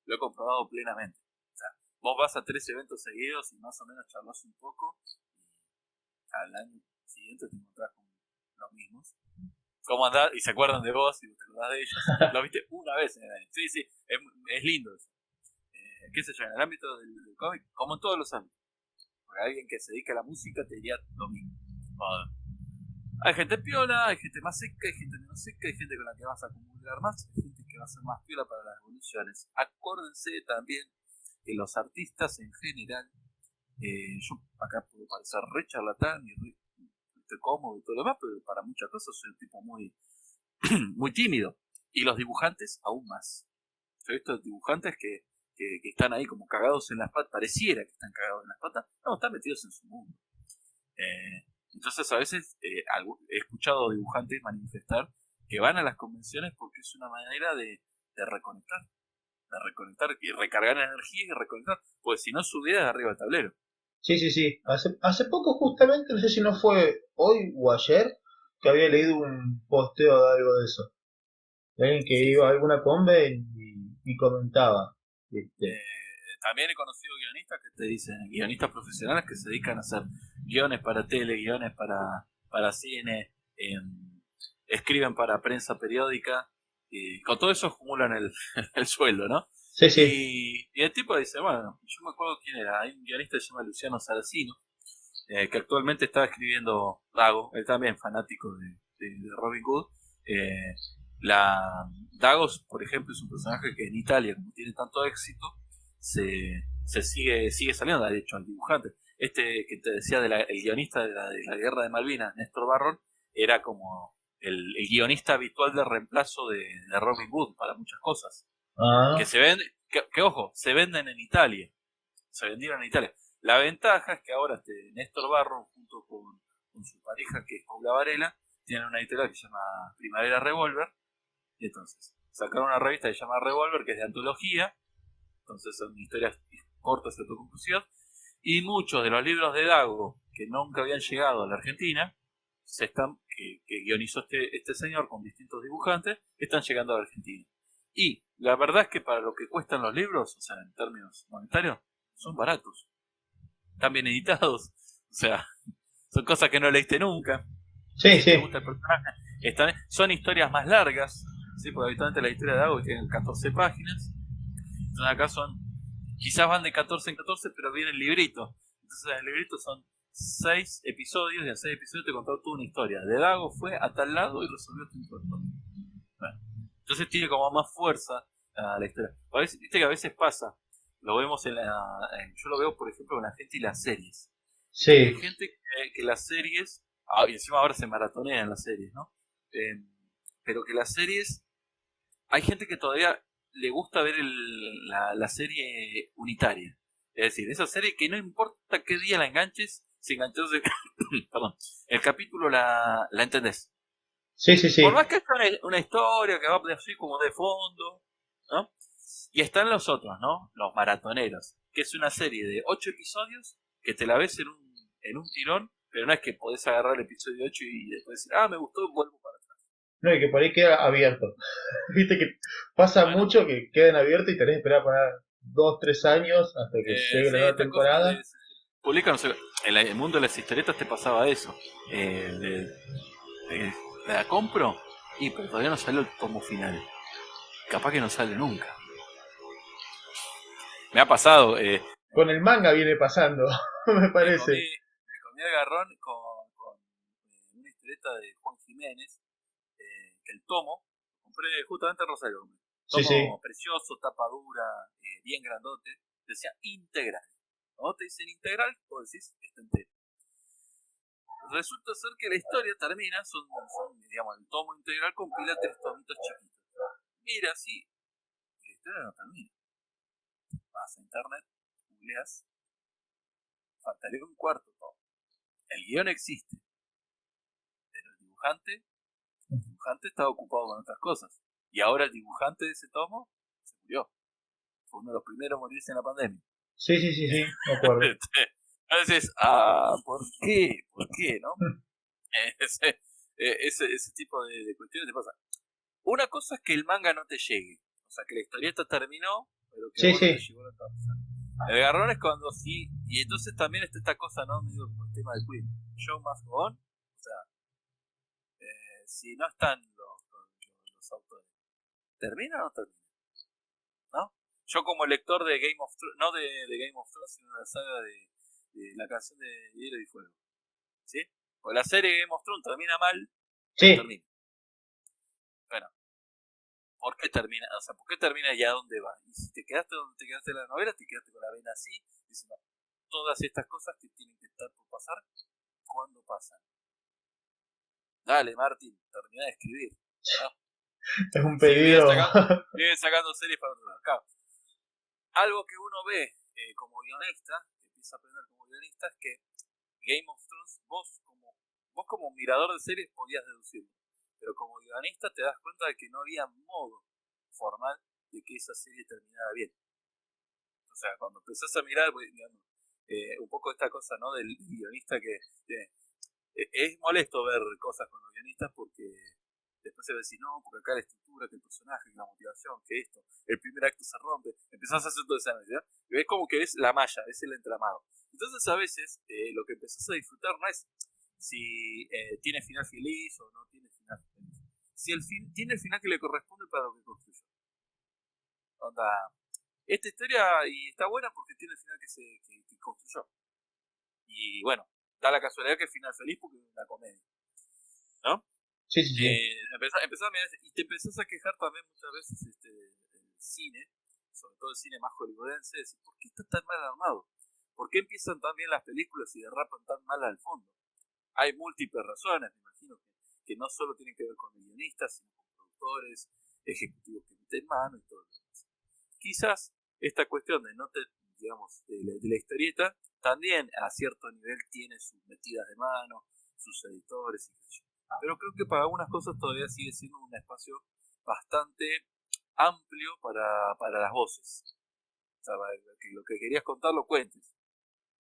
Lo he comprobado plenamente. O sea, vos vas a 3 eventos seguidos y más o menos charlas un poco, y al año siguiente te encontrás con los mismos. ¿Cómo andás? Y se acuerdan de vos y te acordás de ellos. Lo viste una vez en el año. Sí, sí, es lindo eso. ¿Qué sé yo? En el ámbito del cómic, como en todos los ámbitos. Porque alguien que se dedica a la música te diría lo mismo. Hay gente piola, hay gente más seca, hay gente menos seca, hay gente con la que vas a acumular más, hay gente que va a ser más piola para las evoluciones. Acuérdense también que los artistas en general, yo acá puedo parecer re charlatán y re cómodo y todo lo demás, pero para muchas cosas soy un tipo muy, muy tímido. Y los dibujantes aún más. Yo he visto dibujantes que están ahí como cagados en las patas, pareciera que están cagados en las patas, no, están metidos en su mundo. Eh, entonces a veces he escuchado dibujantes manifestar que van a las convenciones porque es una manera de reconectar y recargar energía y reconectar, porque si no su vida es arriba del tablero. Sí, sí, sí. Hace poco justamente, no sé si no fue hoy o ayer, que había leído un posteo de algo de eso. De alguien que Sí, iba a sí. alguna conven y comentaba. ¿Viste? También he conocido guionistas que te dicen, guionistas profesionales que se dedican a hacer guiones para tele, guiones para cine, escriben para prensa periódica, y con todo eso acumulan el sueldo, ¿no? Sí, sí. Y el tipo dice, bueno, yo me acuerdo quién era, hay un guionista que se llama Luciano Saracino, que actualmente está escribiendo Dago, él también fanático de Robin Hood. Eh, Dagos, por ejemplo, es un personaje que en Italia, como tiene tanto éxito, se sigue saliendo, de hecho, al dibujante. Este que te decía, el guionista de la Guerra de Malvinas, Néstor Barron, era como el guionista habitual de reemplazo de Robin Hood para muchas cosas. Que Ah, se venden, ojo, se venden en Italia. Se vendieron en Italia. La ventaja es que ahora Néstor Barron, junto con su pareja, que es Paula Varela, tienen una editorial que se llama Primavera Revolver. Y entonces, sacaron una revista que se llama Revolver, que es de antología. Entonces son historias cortas y autoconclusivas. Y muchos de los libros de Dago, que nunca habían llegado a la Argentina, que guionizó este señor con distintos dibujantes, están llegando a la Argentina. Y la verdad es que para lo que cuestan los libros, o sea, en términos monetarios, son baratos. Están bien editados. O sea, son cosas que no leíste nunca. sí, Si te sí. gusta el personaje, son historias más largas, ¿sí? Porque habitualmente la historia de Dago tiene 14 páginas. Entonces acá quizás van de 14 en 14, pero viene el librito. Entonces en el librito son 6 episodios, y en 6 episodios te contó toda una historia. De Dago fue a tal lado y resolvió tu historia. Bueno, entonces tiene como más fuerza la historia. Viste que a veces pasa, lo vemos yo lo veo por ejemplo con la gente y las series. Viste que hay Sí, gente que las series, y encima ahora se maratonean las series, ¿no? Eh, pero que las series, hay gente que todavía le gusta ver la serie unitaria. Es decir, esa serie que no importa qué día la enganches, si enganchas perdón, el capítulo la entendés. sí, sí, Por sí. más que haya una historia que va así como de fondo, ¿no? Y están los otros, ¿no? Los maratoneros, que es una serie de 8 episodios que te la ves en un tirón, Pero no es que podés agarrar el episodio 8 y después decir, me gustó, vuelvo para atrás. No, y que por ahí queda abierto. Viste que pasa Bueno, mucho que quedan abiertos y tenés que esperar para 2, 3 años hasta que llegue la sí, nueva esta cosa temporada. publican, no sé, en el mundo de las historietas te pasaba eso. La compro y pero todavía no salió el tomo final. Capaz que no sale nunca. Me ha pasado, Con el manga viene pasando, me parece. me comí agarrón con una historieta de Juan Jiménez, que el tomo, compré justamente en Rosario. Sí, sí. Tomo precioso, tapa dura, bien grandote, decía integral. Cuando te dicen integral, vos decís está entero. Resulta ser que la historia termina, digamos, el tomo integral compila 3 tomitos chiquitos. Mira, sí, la historia no termina. Vas a internet, googleas, faltaría un cuarto tomo. El guión existe, pero el dibujante estaba ocupado con otras cosas. Y ahora el dibujante de ese tomo se murió. Fue uno de los primeros a morirse en la pandemia. Sí, sí, sí, sí, me acuerdo. A veces, ¿por qué? ¿Por qué, no? Ese tipo de cuestiones te pasa. Una cosa es que el manga no te llegue. O sea, que la historieta terminó, pero que a Sí, vos no te sí. llegó la cabeza. El garrón es cuando sí. Y entonces también está esta cosa, ¿no? Medio como el tema de Queen. Show must go on. O sea, si no están los autores, ¿termina o no termina? ¿No? Yo como lector de Game of Thrones, no de Game of Thrones, sino de la saga de la canción de Hielo y Fuego. ¿Sí? Porque la serie Game of Thrones termina mal, pero Sí, termina. Bueno, ¿por qué termina? O sea, ¿por qué termina y a dónde va? Y si te quedaste donde te quedaste en la novela, te quedaste con la vena así, diciendo, todas estas cosas que tienen que estar por pasar, ¿cuándo pasan? Dale, Martín, termina de escribir. ¿No? es un Sí, pedido. viene sacando series para otro lado. Claro. Algo que uno ve como guionista, que empieza a aprender como guionista, es que Game of Thrones, vos como mirador de series podías deducirlo, pero como guionista te das cuenta de que no había modo formal de que esa serie terminara bien. O sea, cuando empezás a mirar, pues, digamos, un poco esta cosa, ¿no? Del guionista que es molesto ver cosas con los guionistas porque después se va a decir, no, porque acá la estructura, que el personaje, que la motivación, que esto, el primer acto se rompe, empezás a hacer todo ese análisis, y ves como que es la malla, es el entramado. Entonces a veces lo que empezás a disfrutar no es si tiene final feliz o no tiene final feliz. Si el fin tiene el final que le corresponde para lo que construyó. Onda, esta historia y está buena porque tiene el final que construyó. Y bueno, da la casualidad que el final feliz porque es una comedia. ¿No? Sí, sí, sí. Empezás a mirar y te empezás a quejar también muchas veces del cine, sobre todo el cine más hollywoodense, decir, ¿por qué está tan mal armado? ¿Por qué empiezan tan bien las películas y derrapan tan mal al fondo? Hay múltiples razones, me imagino, que no solo tienen que ver con el guionista, sino con productores, ejecutivos que meten mano y todo eso. Quizás esta cuestión de no te, digamos, de la historieta, también a cierto nivel tiene sus metidas de mano, sus editores, pero creo que para algunas cosas todavía sigue siendo un espacio bastante amplio para las voces. O sea, que lo que querías contar lo cuentes.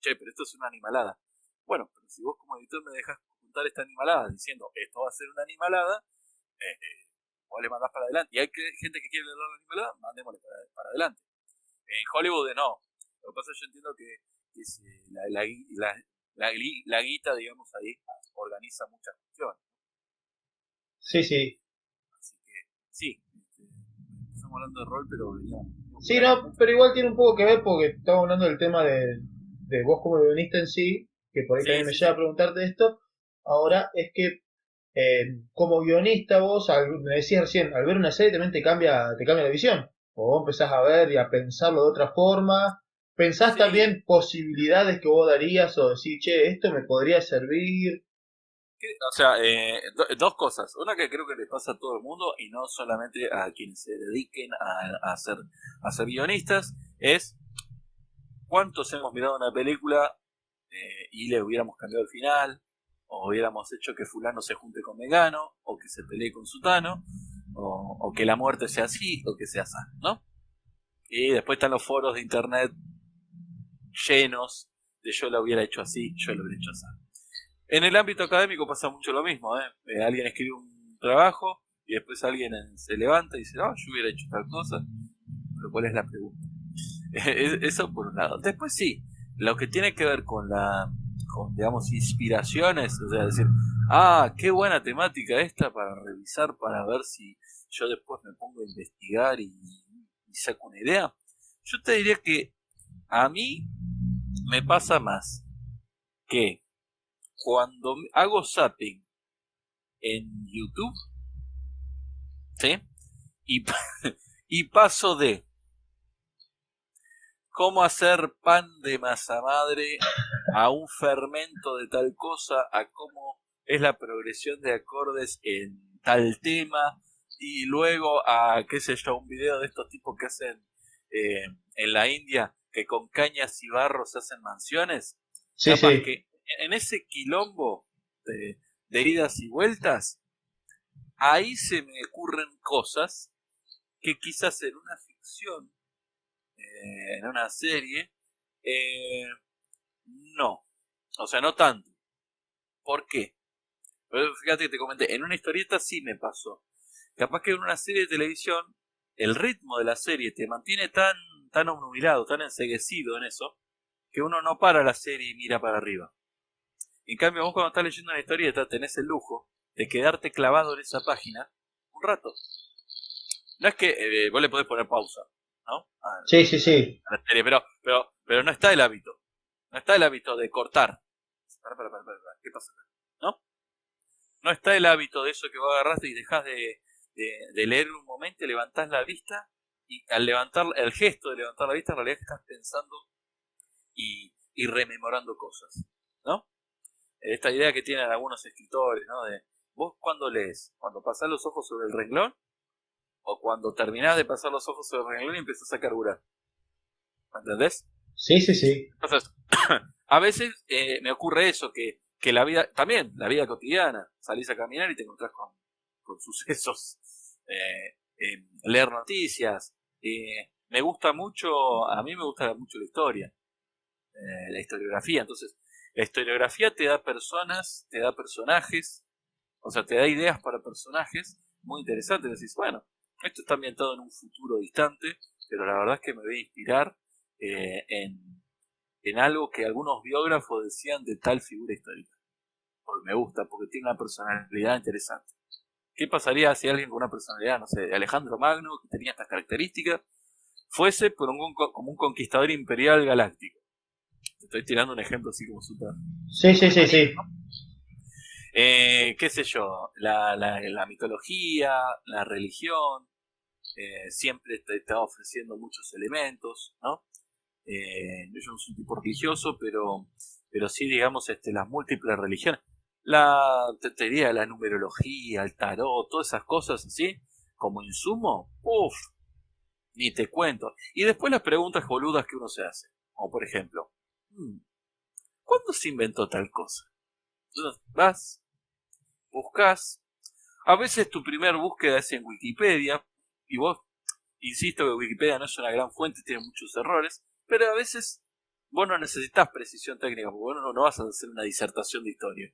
Che, pero esto es una animalada. Bueno, pero si vos como editor me dejas contar esta animalada diciendo esto va a ser una animalada, vos le mandás para adelante. Y hay gente que quiere leer la animalada, mandémosle para adelante. En Hollywood no. Lo que pasa es que yo entiendo que la guita, digamos, ahí organiza muchas cuestiones. Sí, sí. Así que, sí, estamos hablando de rol, pero veníamos por Sí, ahí. no, pero igual tiene un poco que ver porque estamos hablando del tema de vos como guionista en sí, que por ahí Sí, también me sí, lleva sí. a preguntarte esto. Ahora es que como guionista vos, me decías recién, al ver una serie también te cambia la visión. O vos empezás a ver y a pensarlo de otra forma. Pensás Sí, también posibilidades que vos darías o decir, che, esto me podría servir. o sea, dos cosas. Una que creo que le pasa a todo el mundo y no solamente a quienes se dediquen a ser guionistas, es cuántos hemos mirado una película y le hubiéramos cambiado el final, o hubiéramos hecho que fulano se junte con Megano, o que se pelee con Sutano, o que la muerte sea así, o que sea así, ¿no? Y después están los foros de internet llenos de yo lo hubiera hecho así, yo lo hubiera hecho así. En el ámbito académico pasa mucho lo mismo, ¿eh? Alguien escribe un trabajo y después alguien se levanta y dice, no, yo hubiera hecho tal cosa. Pero ¿cuál es la pregunta? Eso por un lado. Después sí, lo que tiene que ver con digamos, inspiraciones, o sea, decir, qué buena temática esta para revisar, para ver si yo después me pongo a investigar y saco una idea. Yo te diría que a mí me pasa más que cuando hago zapping en YouTube, ¿sí? Y, y paso de cómo hacer pan de masa madre a un fermento de tal cosa, a cómo es la progresión de acordes en tal tema, y luego a, qué sé yo, un video de estos tipos que hacen en la India, que con cañas y barros hacen mansiones. Sí, Capaz sí. que en ese quilombo de idas y vueltas, ahí se me ocurren cosas que quizás en una ficción, en una serie, eh, no. O sea, no tanto. ¿Por qué? Pero fíjate que te comenté, en una historieta sí me pasó. Capaz que en una serie de televisión, el ritmo de la serie te mantiene tan obnubilado, tan enceguecido en eso, que uno no para la serie y mira para arriba. En cambio, vos cuando estás leyendo una historieta tenés el lujo de quedarte clavado en esa página un rato. No es que vos le podés poner pausa, ¿no? Sí, sí, sí. A la serie, pero no está el hábito. No está el hábito de cortar. Para, ¿qué pasa acá? ¿No? No está el hábito de eso que vos agarraste y dejás de leer un momento y levantás la vista, y al levantar el gesto de levantar la vista en realidad estás pensando y rememorando cosas, ¿no? Esta idea que tienen algunos escritores, ¿no? De vos cuando lees, cuando pasás los ojos sobre el renglón o cuando terminás de pasar los ojos sobre el renglón y empezás a carburar. ¿Me entendés? Sí, sí, sí. Entonces, a veces me ocurre eso, que la vida, también la vida cotidiana, salís a caminar y te encontrás con sucesos, leer noticias. Me gusta mucho, a mí me gusta mucho la historia, la historiografía. Entonces, la historiografía te da personas, te da personajes, o sea, te da ideas para personajes muy interesantes. Decís, bueno, esto está ambientado en un futuro distante, pero la verdad es que me voy a inspirar en algo que algunos biógrafos decían de tal figura histórica. Porque me gusta, porque tiene una personalidad interesante. ¿Qué pasaría si alguien con una personalidad, no sé, de Alejandro Magno, que tenía estas características, fuese como un conquistador imperial galáctico? Te estoy tirando un ejemplo así como súper Sí, sí, super sí, marino, sí. ¿no? Qué sé yo, la mitología, la religión, siempre te está ofreciendo muchos elementos, ¿no? Yo no soy un tipo religioso, pero sí, digamos, las múltiples religiones. Te diría la numerología, el tarot, todas esas cosas así, como insumo, uff, ni te cuento. Y después las preguntas boludas que uno se hace. Como por ejemplo, ¿cuándo se inventó tal cosa? Entonces, vas, buscas. A veces tu primer búsqueda es en Wikipedia, y vos, insisto que Wikipedia no es una gran fuente, tiene muchos errores, pero a veces vos no necesitas precisión técnica, porque vos no vas a hacer una disertación de historia,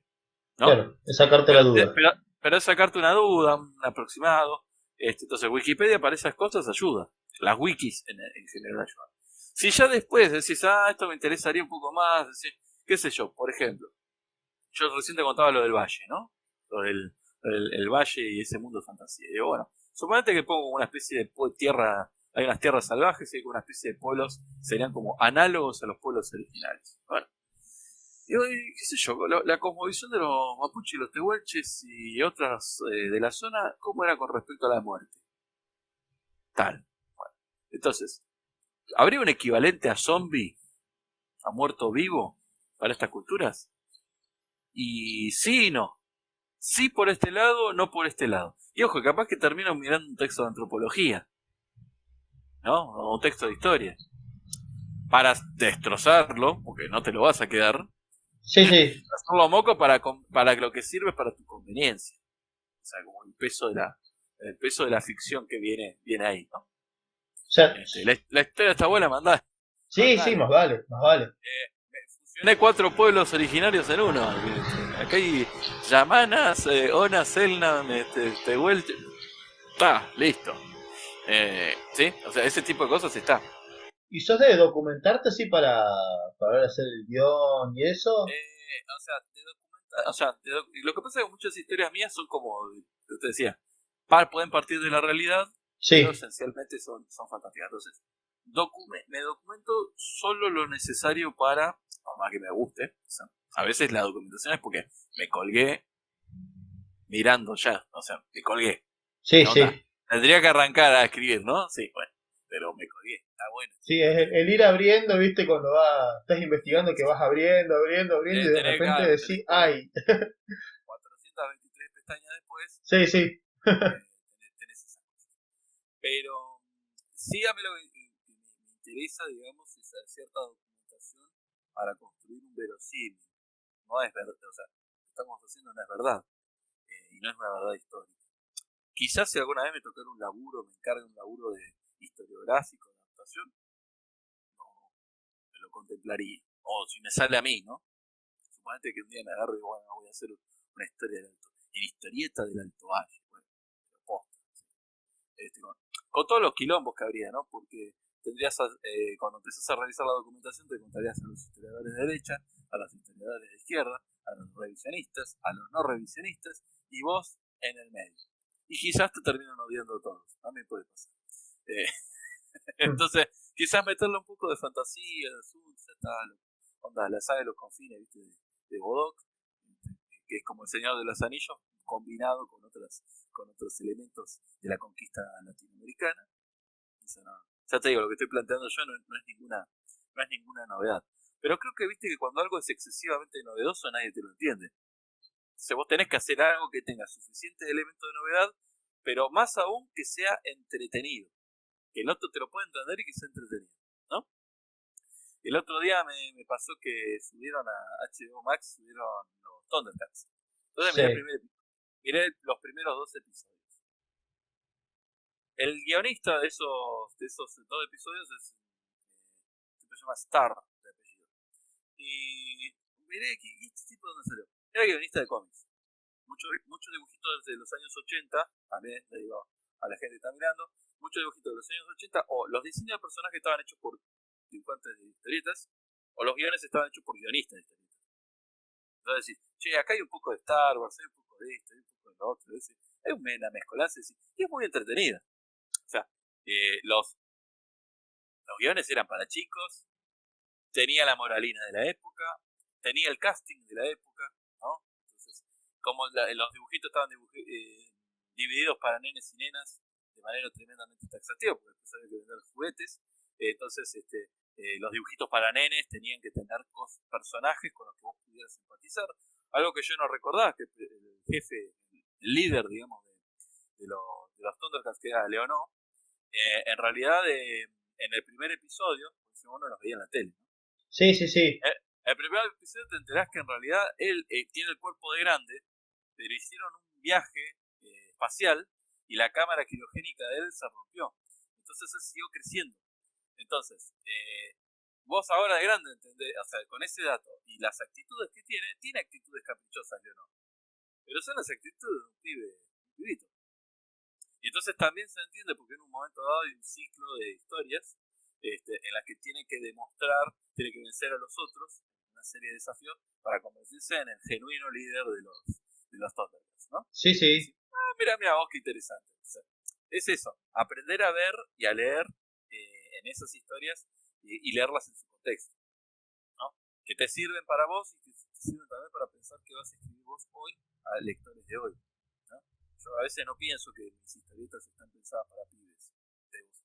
¿no? Claro, es sacarte la Pero, duda. pero es sacarte una duda, un aproximado. Entonces Wikipedia para esas cosas ayuda. Las wikis en general ayudan. Si ya después decís, esto me interesaría un poco más, decís, qué sé yo, por ejemplo, yo recién te contaba lo del valle, ¿no? Lo del el valle y ese mundo de fantasía. Y digo, bueno, suponete que pongo una especie de tierra, hay unas tierras salvajes y hay una especie de pueblos, serían como análogos a los pueblos originales. Bueno, digo, qué sé yo, la cosmovisión de los mapuches y los tehuelches y otras de la zona, ¿cómo era con respecto a la muerte? Tal. Bueno, entonces, ¿habría un equivalente a zombie, a muerto vivo, para estas culturas? Y sí y no. Sí por este lado, no por este lado. Y ojo, capaz que termino mirando un texto de antropología, ¿no? O un texto de historia. Para destrozarlo, porque no te lo vas a quedar, Sí, sí. hacerlo moco para lo que sirve para tu conveniencia. O sea, como el peso de la ficción que viene ahí, ¿no? O sea, La historia está buena, sí, sí, mandale. más vale, más vale. Fusioné 4 pueblos originarios en uno. Acá hay Yamanas, Ona, Selna, te vuelve. Está, listo. ¿Sí? O sea, ese tipo de cosas está. ¿Y sos de documentarte así para hacer el guión y eso? O sea, lo que pasa es que muchas historias mías son como, yo te decía, pueden partir de la realidad, pero Sí, esencialmente son fantásticas. Entonces, me documento solo lo necesario para, por más que me guste. O sea, a veces la documentación es porque me colgué mirando ya, o sea, me colgué. sí, ¿Qué onda? sí. Tendría que arrancar a escribir, ¿no? Sí, bueno, pero me colgué, está bueno. Sí, es el ir abriendo, viste, cuando estás investigando que vas abriendo y de Tenés, repente claro, tenés decís, ay, 423 pestañas después, sí, sí. tenés esa cosa. Pero sí, a mí lo que me interesa, digamos, es hacer cierta documentación para construir un verosímil. No es verdad, o sea, lo que estamos haciendo no es verdad, y no es una verdad histórica. Quizás si alguna vez me tocara un laburo, me encargue un laburo de historiográfico, de adaptación, no me lo contemplaría. O si me sale a mí, ¿no? Suponete que un día me agarro y bueno, voy a hacer una historia del Alto, en historieta del Alto Valle, bueno, pero posta, con todos los quilombos que habría, ¿no? Porque cuando empezás a revisar la documentación te contarías a los historiadores de derecha, a los historiadores de izquierda, a los revisionistas, a los no revisionistas, y vos en el medio. Y quizás te terminan odiando a todos, también puede pasar. Eh, entonces, quizás meterle un poco de fantasía, de azul, tal, onda, la saga de los confines, ¿viste? De Bodoc, que es como el Señor de los Anillos, combinado con otros elementos de la conquista latinoamericana. Eso no, ya te digo, lo que estoy planteando yo no es ninguna novedad. Pero creo que viste que cuando algo es excesivamente novedoso nadie te lo entiende. Entonces vos tenés que hacer algo que tenga suficientes elementos de novedad, pero más aún que sea entretenido. Que el otro te lo pueda entender y que sea entretenido, ¿no? El otro día me pasó que subieron a HBO Max, subieron los Thundercats. Entonces Sí. miré los primeros dos episodios. El guionista de esos dos episodios se llama Star, de apellido. Y miré, ¿y este tipo de dónde salió? Era guionista de cómics. Muchos dibujitos de los años 80, también le digo a la gente que está mirando, muchos dibujitos de los años 80, o los diseños de personajes estaban hechos por dibujantes de historietas, o los guiones estaban hechos por guionistas de historietas. Entonces decís, che, acá hay un poco de Star Wars, hay un poco de esto, hay un poco de lo otro, hay una mezcolanza, y es muy entretenida. O sea, los guiones eran para chicos, tenía la moralina de la época, tenía el casting de la época, ¿no? Entonces, como los dibujitos estaban divididos para nenes y nenas de manera tremendamente taxativa, porque después había que vender juguetes, entonces los dibujitos para nenes tenían que tener personajes con los que vos pudieras empatizar, algo que yo no recordaba, que el jefe, el líder, digamos, de los Thundercats, que era Leonó, en realidad en el primer episodio, pues uno los veía en la tele, ¿no? Sí, sí, sí. El primer episodio te enterás que en realidad él tiene el cuerpo de grande, pero hicieron un viaje espacial y la cámara criogénica de él se rompió. Entonces él siguió creciendo. Entonces, vos ahora de grande, ¿entendés? O sea, con ese dato y las actitudes que tiene actitudes caprichosas, Leonor. Pero son las actitudes de un pibito. Y entonces también se entiende porque en un momento dado hay un ciclo de historias en las que tiene que demostrar, tiene que vencer a los otros, una serie de desafíos, para convertirse en el genuino líder de los Thundercats, ¿no? Sí, Y sí. decir, mira vos qué interesante. O sea, es eso, aprender a ver y a leer en esas historias y leerlas en su contexto, ¿no? Que te sirven para vos y que te sirven también para pensar qué vas a escribir vos hoy a lectores de hoy, ¿no? Yo a veces no pienso que mis historietas están pensadas para pibes.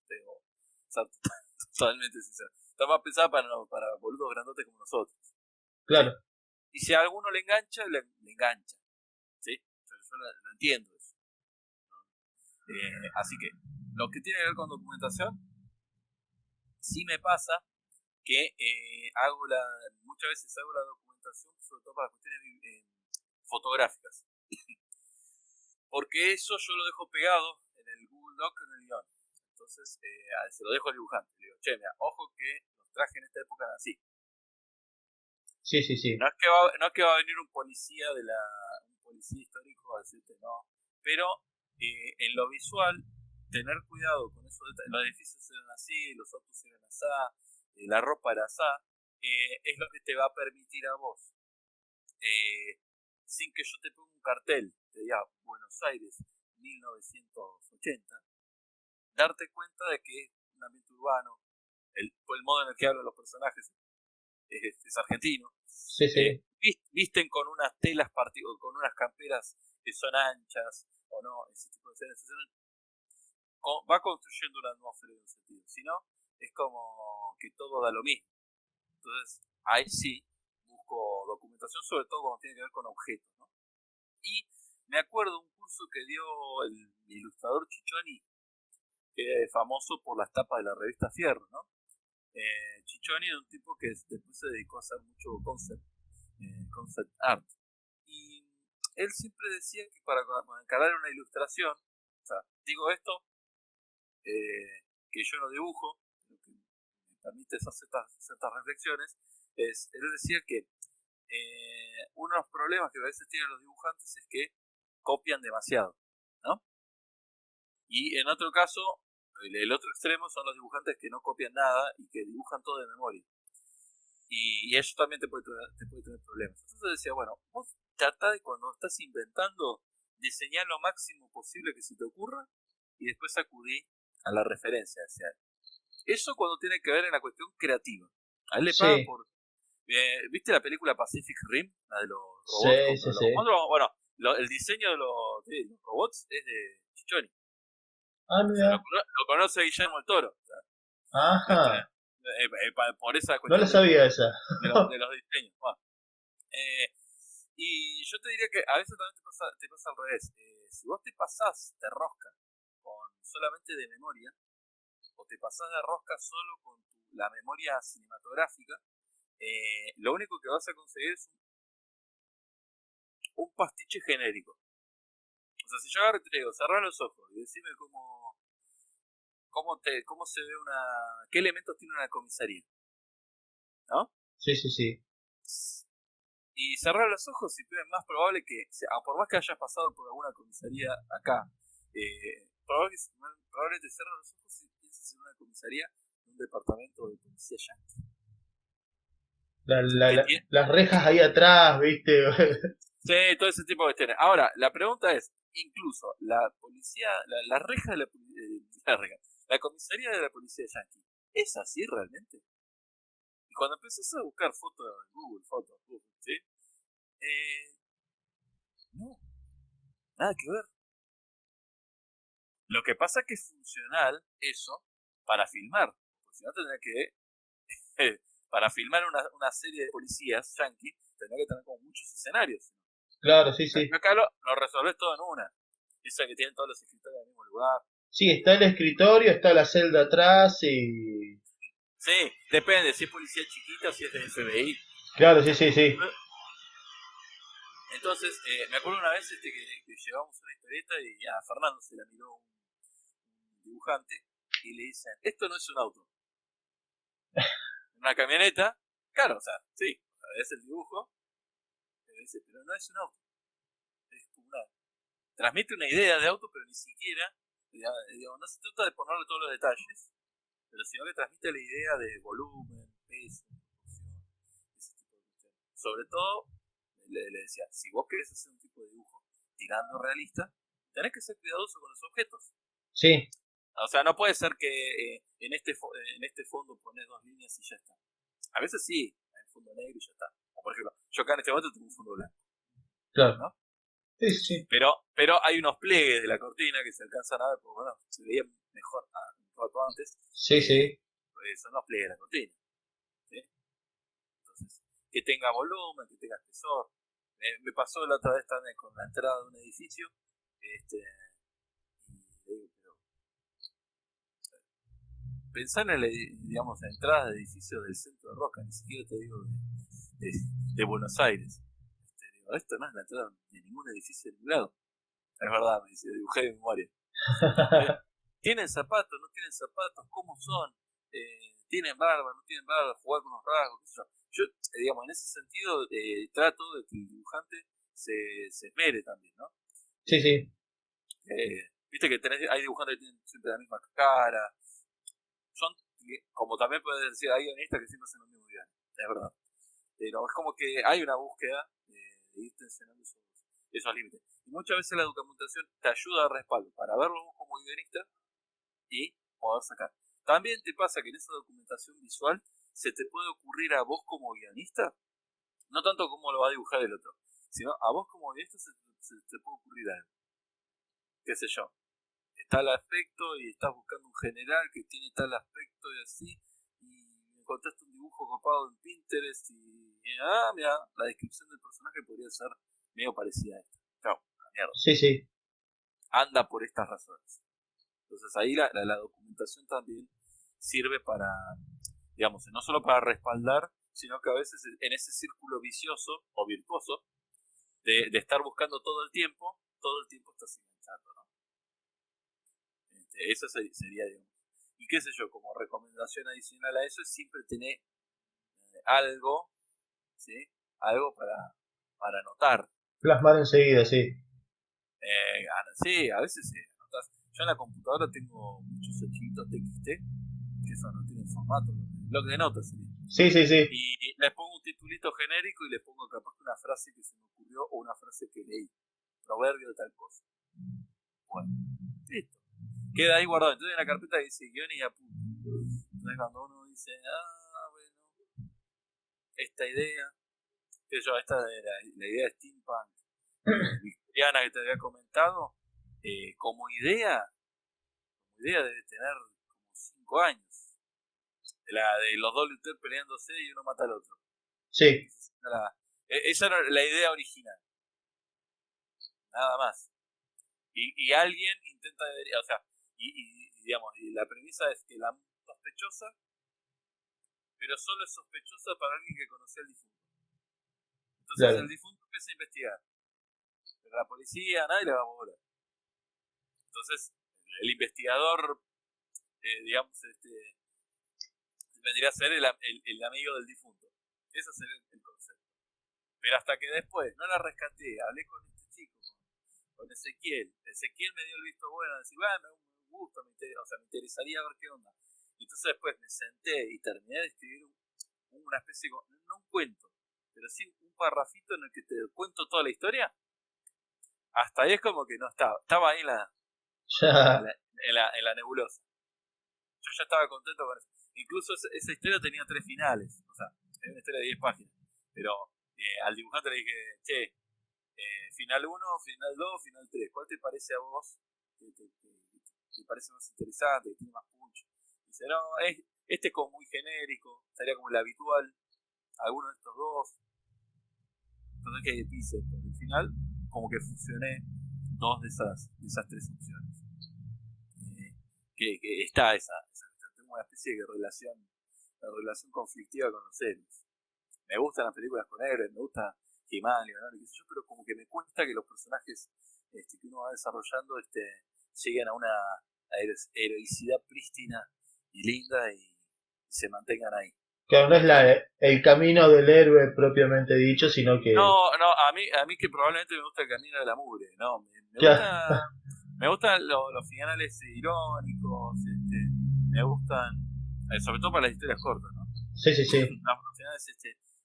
Debo ser totalmente sincero. Está más pensada para boludos grandotes como nosotros. ¿Sí? Claro. Y si a alguno le engancha, le engancha. ¿Sí? Yo lo entiendo eso. Así que, lo que tiene que ver con documentación, sí me pasa que muchas veces hago la documentación, sobre todo para cuestiones fotográficas. Porque eso yo lo dejo pegado en el Google Doc, en el guión. Entonces, se lo dejo al dibujante. Le digo, che, mira, ojo que los trajes en esta época eran así. Sí, sí, sí. No es que va a venir un policía histórico a decirte no, pero en lo visual, tener cuidado con eso, los edificios eran así, los autos eran así, la ropa era así, es lo que te va a permitir a vos, eh, sin que yo te ponga un cartel, te diga Buenos Aires 1980, darte cuenta de que es un ambiente urbano, el modo en el que hablan los personajes es argentino, Sí, sí. visten con unas telas con unas camperas que son anchas o no, ese tipo de escenas. Va construyendo una atmósfera en un sentido, si no, es como que todo da lo mismo. Entonces, ahí sí busco documentación, sobre todo cuando tiene que ver con objetos, ¿no? Y me acuerdo de un curso que dio el ilustrador Chichoni, que es famoso por las tapas de la revista Fierro, ¿no? Chichoni era un tipo que después se dedicó a hacer mucho concept art. Y él siempre decía que para encarar una ilustración, o sea, digo esto, que yo no dibujo, lo que me permite hacer ciertas reflexiones, él decía que uno de los problemas que a veces tienen los dibujantes es que copian demasiado, ¿no? Y en otro caso, el otro extremo son los dibujantes que no copian nada y que dibujan todo de memoria. Y eso también te puede tener problemas. Entonces decía, bueno, vos tratá de cuando estás inventando, diseñar lo máximo posible que se te ocurra y después acudí a la referencia. O sea, eso cuando tiene que ver en la cuestión creativa. A él le pagan Sí, por... ¿Viste la película Pacific Rim? La de los robots sí, contra sí, los sí. monstruos. Bueno, el diseño de los robots es de Chichoni. Ah, O sea, mira. lo conoce Guillermo el Toro. O sea, este, Ajá. por esa No la cuestión sabía esa. de los diseños. Bueno, y yo te diría que a veces también te pasa al revés. Si vos te pasás de rosca con solamente de memoria, o te pasás de rosca solo con la memoria cinematográfica, lo único que vas a conseguir es un pastiche genérico. O sea, si yo agarro y te digo, cerrar los ojos y decime cómo se ve qué elementos tiene una comisaría, ¿no? Sí, sí, sí. Y cerrar los ojos y es más probable que, por más que hayas pasado por alguna comisaría acá, probablemente cierres los ojos y pienses en una comisaría, en un departamento de policía yankee. ¿Qué tiene? Las rejas ahí atrás, ¿viste? Sí, todo ese tipo de cuestiones. Ahora, la pregunta es, incluso la policía, la reja de la comisaría de la policía yankee, ¿es así realmente? Y cuando empezás a buscar fotos en Google, ¿sí? No, nada que ver. Lo que pasa es que es funcional eso para filmar. Porque si no tendría que, para filmar una serie de policías yankee, tendría que tener como muchos escenarios. Claro, sí, sí. Acá lo resolvés todo en una. Esa que tienen todos los escritores en el mismo lugar. Sí, está el escritorio, está la celda atrás y... Sí, depende si es policía chiquita o si es de FBI. Claro, sí, sí, sí. Entonces, me acuerdo una vez que llevamos una historieta y a Fernando se la miró un dibujante y le dicen, esto no es un auto, una camioneta. Claro, o sea, sí, es el dibujo, pero no es un auto. Es como transmite una idea de auto, pero ni siquiera, digamos, no se trata de ponerle todos los detalles, pero sino que transmite la idea de volumen, peso, proporción, ese tipo de cuestiones. Sobre todo, le decía, si vos querés hacer un tipo de dibujo tirando realista, tenés que ser cuidadoso con los objetos. Sí, O sea, no puede ser que en este fondo pones dos líneas y ya está. A veces sí, hay un fondo negro y ya está. O por ejemplo, yo acá en este momento tengo un fondo blanco, claro. ¿no? Sí, sí. Pero hay unos pliegues de la cortina que se alcanzan a ver, porque bueno, se veía mejor un rato antes. Sí, sí. Son los pliegues de la cortina. ¿Sí? Entonces, que tenga volumen, que tenga espesor. Me pasó la otra vez también con la entrada de un edificio. Este, y digo, pero pensar en digamos, la entrada de edificios del centro de Roca, ni siquiera te digo de Buenos Aires. Digo, esto no es la entrada de ningún edificio de ningún lado. Es verdad, me dice, dibujé de memoria. ¿Tienen zapatos? ¿No tienen zapatos? ¿Cómo son? ¿Tienen barba? ¿No tienen barba? ¿Jugar con los rasgos? ¿Qué sé yo? yo, digamos, en ese sentido, trato de que el dibujante se esmere también, ¿no? Sí, sí. Viste que hay dibujantes que tienen siempre la misma cara. Son, como también puedes decir, hay guionistas que siempre hacen lo mismo bien, es verdad. Pero es como que hay una búsqueda de ir tensionando esos límites. Y muchas veces la documentación te ayuda a respaldo para verlo vos como guionista y poder sacar. También te pasa que en esa documentación visual se te puede ocurrir a vos como guionista, no tanto como lo va a dibujar el otro, sino a vos como guionista se te puede ocurrir algo. Qué sé yo. Tal aspecto y estás buscando un general que tiene tal aspecto y así, y encontraste un dibujo copado en Pinterest y mira, la descripción del personaje podría ser medio parecida a esta. Chao, la mierda. Sí, sí. Anda por estas razones. Entonces ahí la documentación también sirve para, digamos, no solo para respaldar, sino que a veces en ese círculo vicioso o virtuoso de estar buscando todo el tiempo estás enganchando, ¿no? Eso sería, digamos. Y qué sé yo, como recomendación adicional a eso es siempre tener algo, ¿sí? Algo para anotar. Plasmar enseguida, sí. Sí, a veces sí, anotas. Yo en la computadora tengo muchos archivitos TXT, que eso no tiene formato, bloc de notas sería. Sí, sí, sí. Y les pongo un titulito genérico y les pongo capaz que una frase que se me ocurrió o una frase que leí. Proverbio de tal cosa. Bueno, listo. Queda ahí guardado. Entonces en la carpeta dice guión y apunte. Entonces cuando uno dice, bueno, esta idea, que yo, esta de la idea de steampunk victoriana que te había comentado, como idea debe tener como 5 años. La de los dos luteros peleándose y uno mata al otro. Sí. Esa era la idea original. Nada más. Y alguien intenta, o sea, digamos, y la premisa es que la sospechosa, pero solo es sospechosa para alguien que conocía al difunto. Entonces el Claro. difunto empieza a investigar, pero la policía nadie le va a bola. Entonces el investigador, digamos, vendría a ser el amigo del difunto. Ese es el concepto. Pero hasta que después no la rescaté, hablé con este chico, con Ezequiel. Ezequiel me dio el visto bueno, a decir, me gusta, me interesaría ver qué onda. Y entonces después me senté y terminé de escribir una especie, no un cuento, pero sí un parrafito en el que te cuento toda la historia. Hasta ahí es como que no estaba ahí Ya. en la nebulosa. Yo ya estaba contento con eso. Incluso esa historia tenía 3 finales, o sea, era una historia de 10 páginas. Pero al dibujante le dije, che, final 1, final 2, final 3. ¿Cuál te parece a vos que parece más interesante, que tiene más punch? Dice, no, este es como muy genérico, sería como el habitual, alguno de estos dos. Entonces que dice, al final, como que fusioné dos de esas 3 opciones. Que está tengo una especie de relación conflictiva con los héroes. Me gustan las películas con héroes, me gusta He-Man, Leonardo, qué sé yo, pero como que me cuesta que los personajes que uno va desarrollando lleguen a una heroicidad prístina y linda y se mantengan ahí. Claro, no es el camino del héroe propiamente dicho, sino que. No, a mí que probablemente me gusta el camino de la mugre, no, Ya. me gustan los finales irónicos, me gustan, sobre todo para las historias cortas, ¿no? Sí, sí, sí. Los finales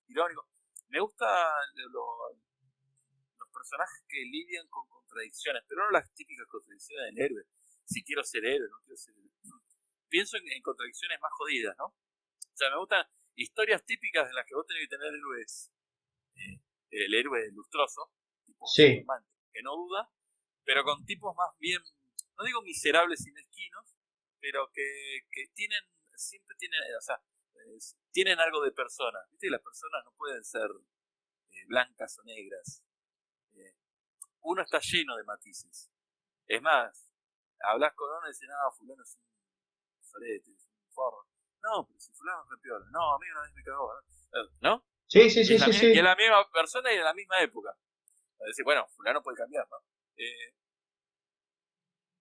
irónicos. Me gustan los personajes que lidian con contradicciones, pero no las típicas contradicciones del héroe. Si quiero ser héroe, no quiero ser héroe. Pienso en contradicciones más jodidas, ¿no? O sea, me gustan historias típicas en las que vos tenés que tener héroes, el héroe lustroso, tipo Sí. Superman, que no duda, pero con tipos más bien, no digo miserables y mezquinos, pero que siempre tienen, o sea, tienen algo de persona. Viste que las personas no pueden ser blancas o negras. Uno está lleno de matices. Es más, hablas con uno y dices, no, fulano es un solete, es un forro. No, pero si fulano es repiola. No, a mí una vez me cagó, ¿no? Sí, sí, Y sí, sí, es sí. la misma persona y en la misma época. Es decir, bueno, fulano puede cambiar, ¿no?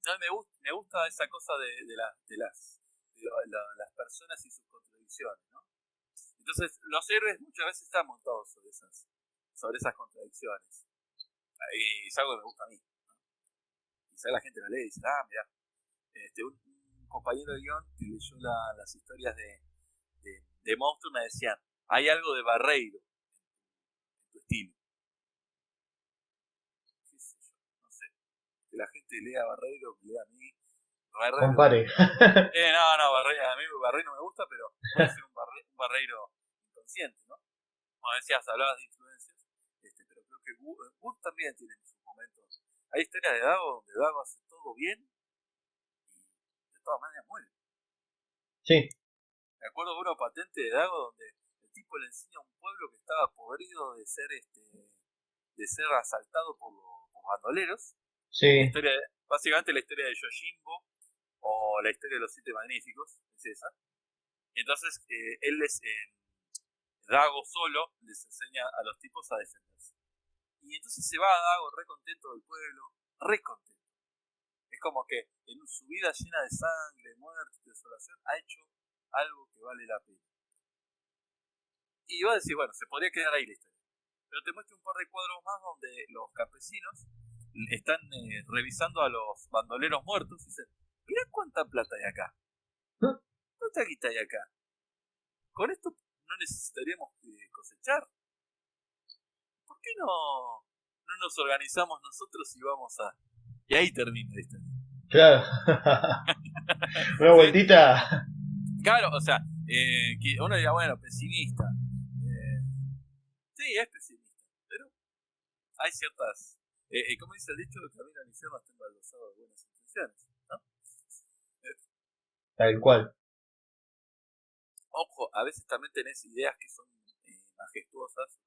No, me gusta esa cosa de las personas y sus contradicciones, ¿no? Entonces, los héroes muchas veces están montados sobre esas contradicciones. Y es algo que me gusta a mí. Quizá la gente lo lee y dice, mira, un compañero de guión que leyó las historias de monstruos me decían, hay algo de Barreiro en tu estilo. ¿Qué sé yo? No sé. Que la gente lea Barreiro, que lea a mí. Barreiro, Compare. no, Barreiro, a mí Barreiro no me gusta, pero puede ser un Barreiro inconsciente, ¿no? Como decías, hablabas de influencias, pero creo que Wood también tiene sus momentos. Hay historias de Dago donde Dago hace todo bien y de todas maneras muere. Sí. Me acuerdo de una patente de Dago donde el tipo le enseña a un pueblo que estaba podrido de ser asaltado por los bandoleros. Sí. Básicamente la historia de Yojimbo o la historia de los Siete Magníficos, es esa. Y entonces Dago solo les enseña a los tipos a defenderse. Y entonces se va Dago re contento del pueblo, re contento. Es como que en su vida llena de sangre, muerte, desolación, ha hecho algo que vale la pena. Y va a decir, bueno, se podría quedar ahí la historia. Pero te muestro un par de cuadros más donde los campesinos están revisando a los bandoleros muertos y dicen, mirá cuánta plata hay acá. ¿Cuánta guita hay acá? Con esto no necesitaríamos cosechar. ¿Por qué no nos organizamos nosotros y vamos a...? Y ahí termina la historia. Claro. Una ¿Sí? vueltita. Claro, o sea, que uno dirá, bueno, pesimista. Sí, es pesimista, pero hay ciertas... como dice el dicho, el camino al infierno está embaldosado de buenas intenciones, ¿no? Tal cual. Ojo, a veces también tenés ideas que son majestuosas,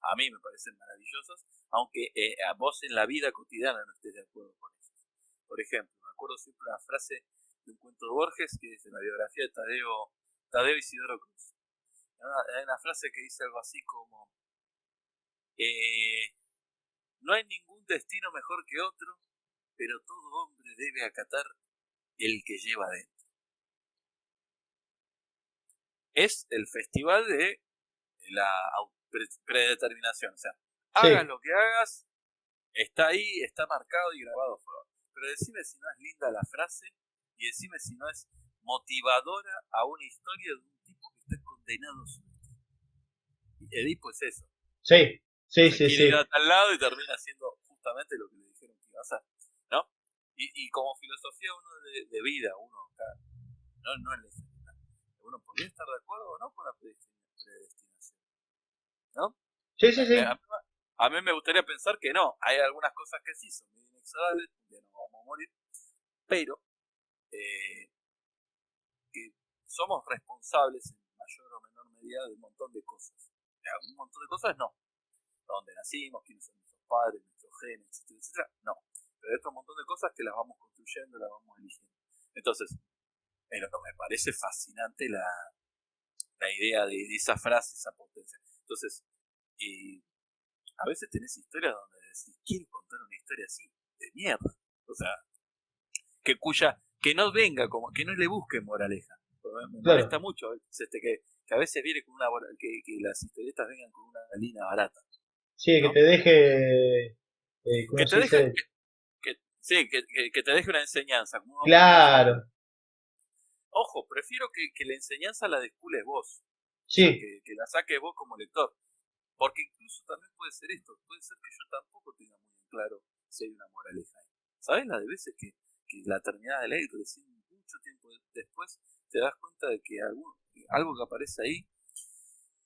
a mí me parecen maravillosas, aunque a vos en la vida cotidiana no estés de acuerdo con ellas. Por ejemplo, me acuerdo siempre una frase de un cuento de Borges que es en la biografía de Tadeo Isidoro Cruz. Hay una frase que dice algo así como no hay ningún destino mejor que otro, pero todo hombre debe acatar el que lleva dentro. Es el festival de la predeterminación, o sea, hagas lo que hagas, está ahí, está marcado y grabado a fuego. Pero decime si no es linda la frase y decime si no es motivadora a una historia de un tipo que está condenado a su destino. Y Edipo es eso. Sí, sí, Se sí, quiere ir sí. a tal lado y termina haciendo justamente lo que le dijeron que iba a hacer, ¿no? Y como filosofía uno de vida, uno acá, no es la uno podría estar de acuerdo o no con la predestinación, ¿no? Sí, sí, sí. A mí me gustaría pensar que no, hay algunas cosas que sí son muy inexorables, que no vamos a morir, pero que somos responsables en mayor o menor medida de un montón de cosas. Un montón de cosas no. Donde nacimos, quiénes son nuestros padres, nuestros genes, etcétera, etcétera, no. Pero hay otro montón de cosas que las vamos construyendo, las vamos eligiendo. Entonces, me parece fascinante la idea de esa frase, esa potencia. Entonces, a veces tenés historias donde decís, quiero contar una historia así, de mierda. O sea, que no venga, como que no le busque moraleja. Me molesta Claro. mucho que a veces viene con que las historietas vengan con una línea barata, Sí, que ¿no? te deje. ¿Cómo Que te se deje, dice? sí, que te deje una enseñanza, como una hoja de... Claro. Ojo, prefiero que la enseñanza la descules vos, o sea, Sí, que la saques vos como lector, porque incluso también puede ser esto, puede ser que yo tampoco tenga muy claro si hay una moraleja ahí. ¿Sabes la de veces que la terminás de leer y recién mucho tiempo después te das cuenta de que algo que aparece ahí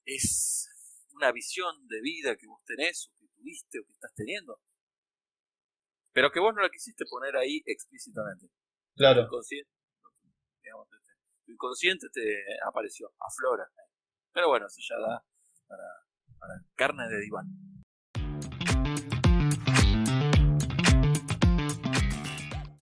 es una visión de vida que vos tenés, o que tuviste, o que estás teniendo, pero que vos no la quisiste poner ahí explícitamente. O sea, claro. digamos, tu inconsciente te apareció, aflora. Pero bueno, eso ya da para carne de diván.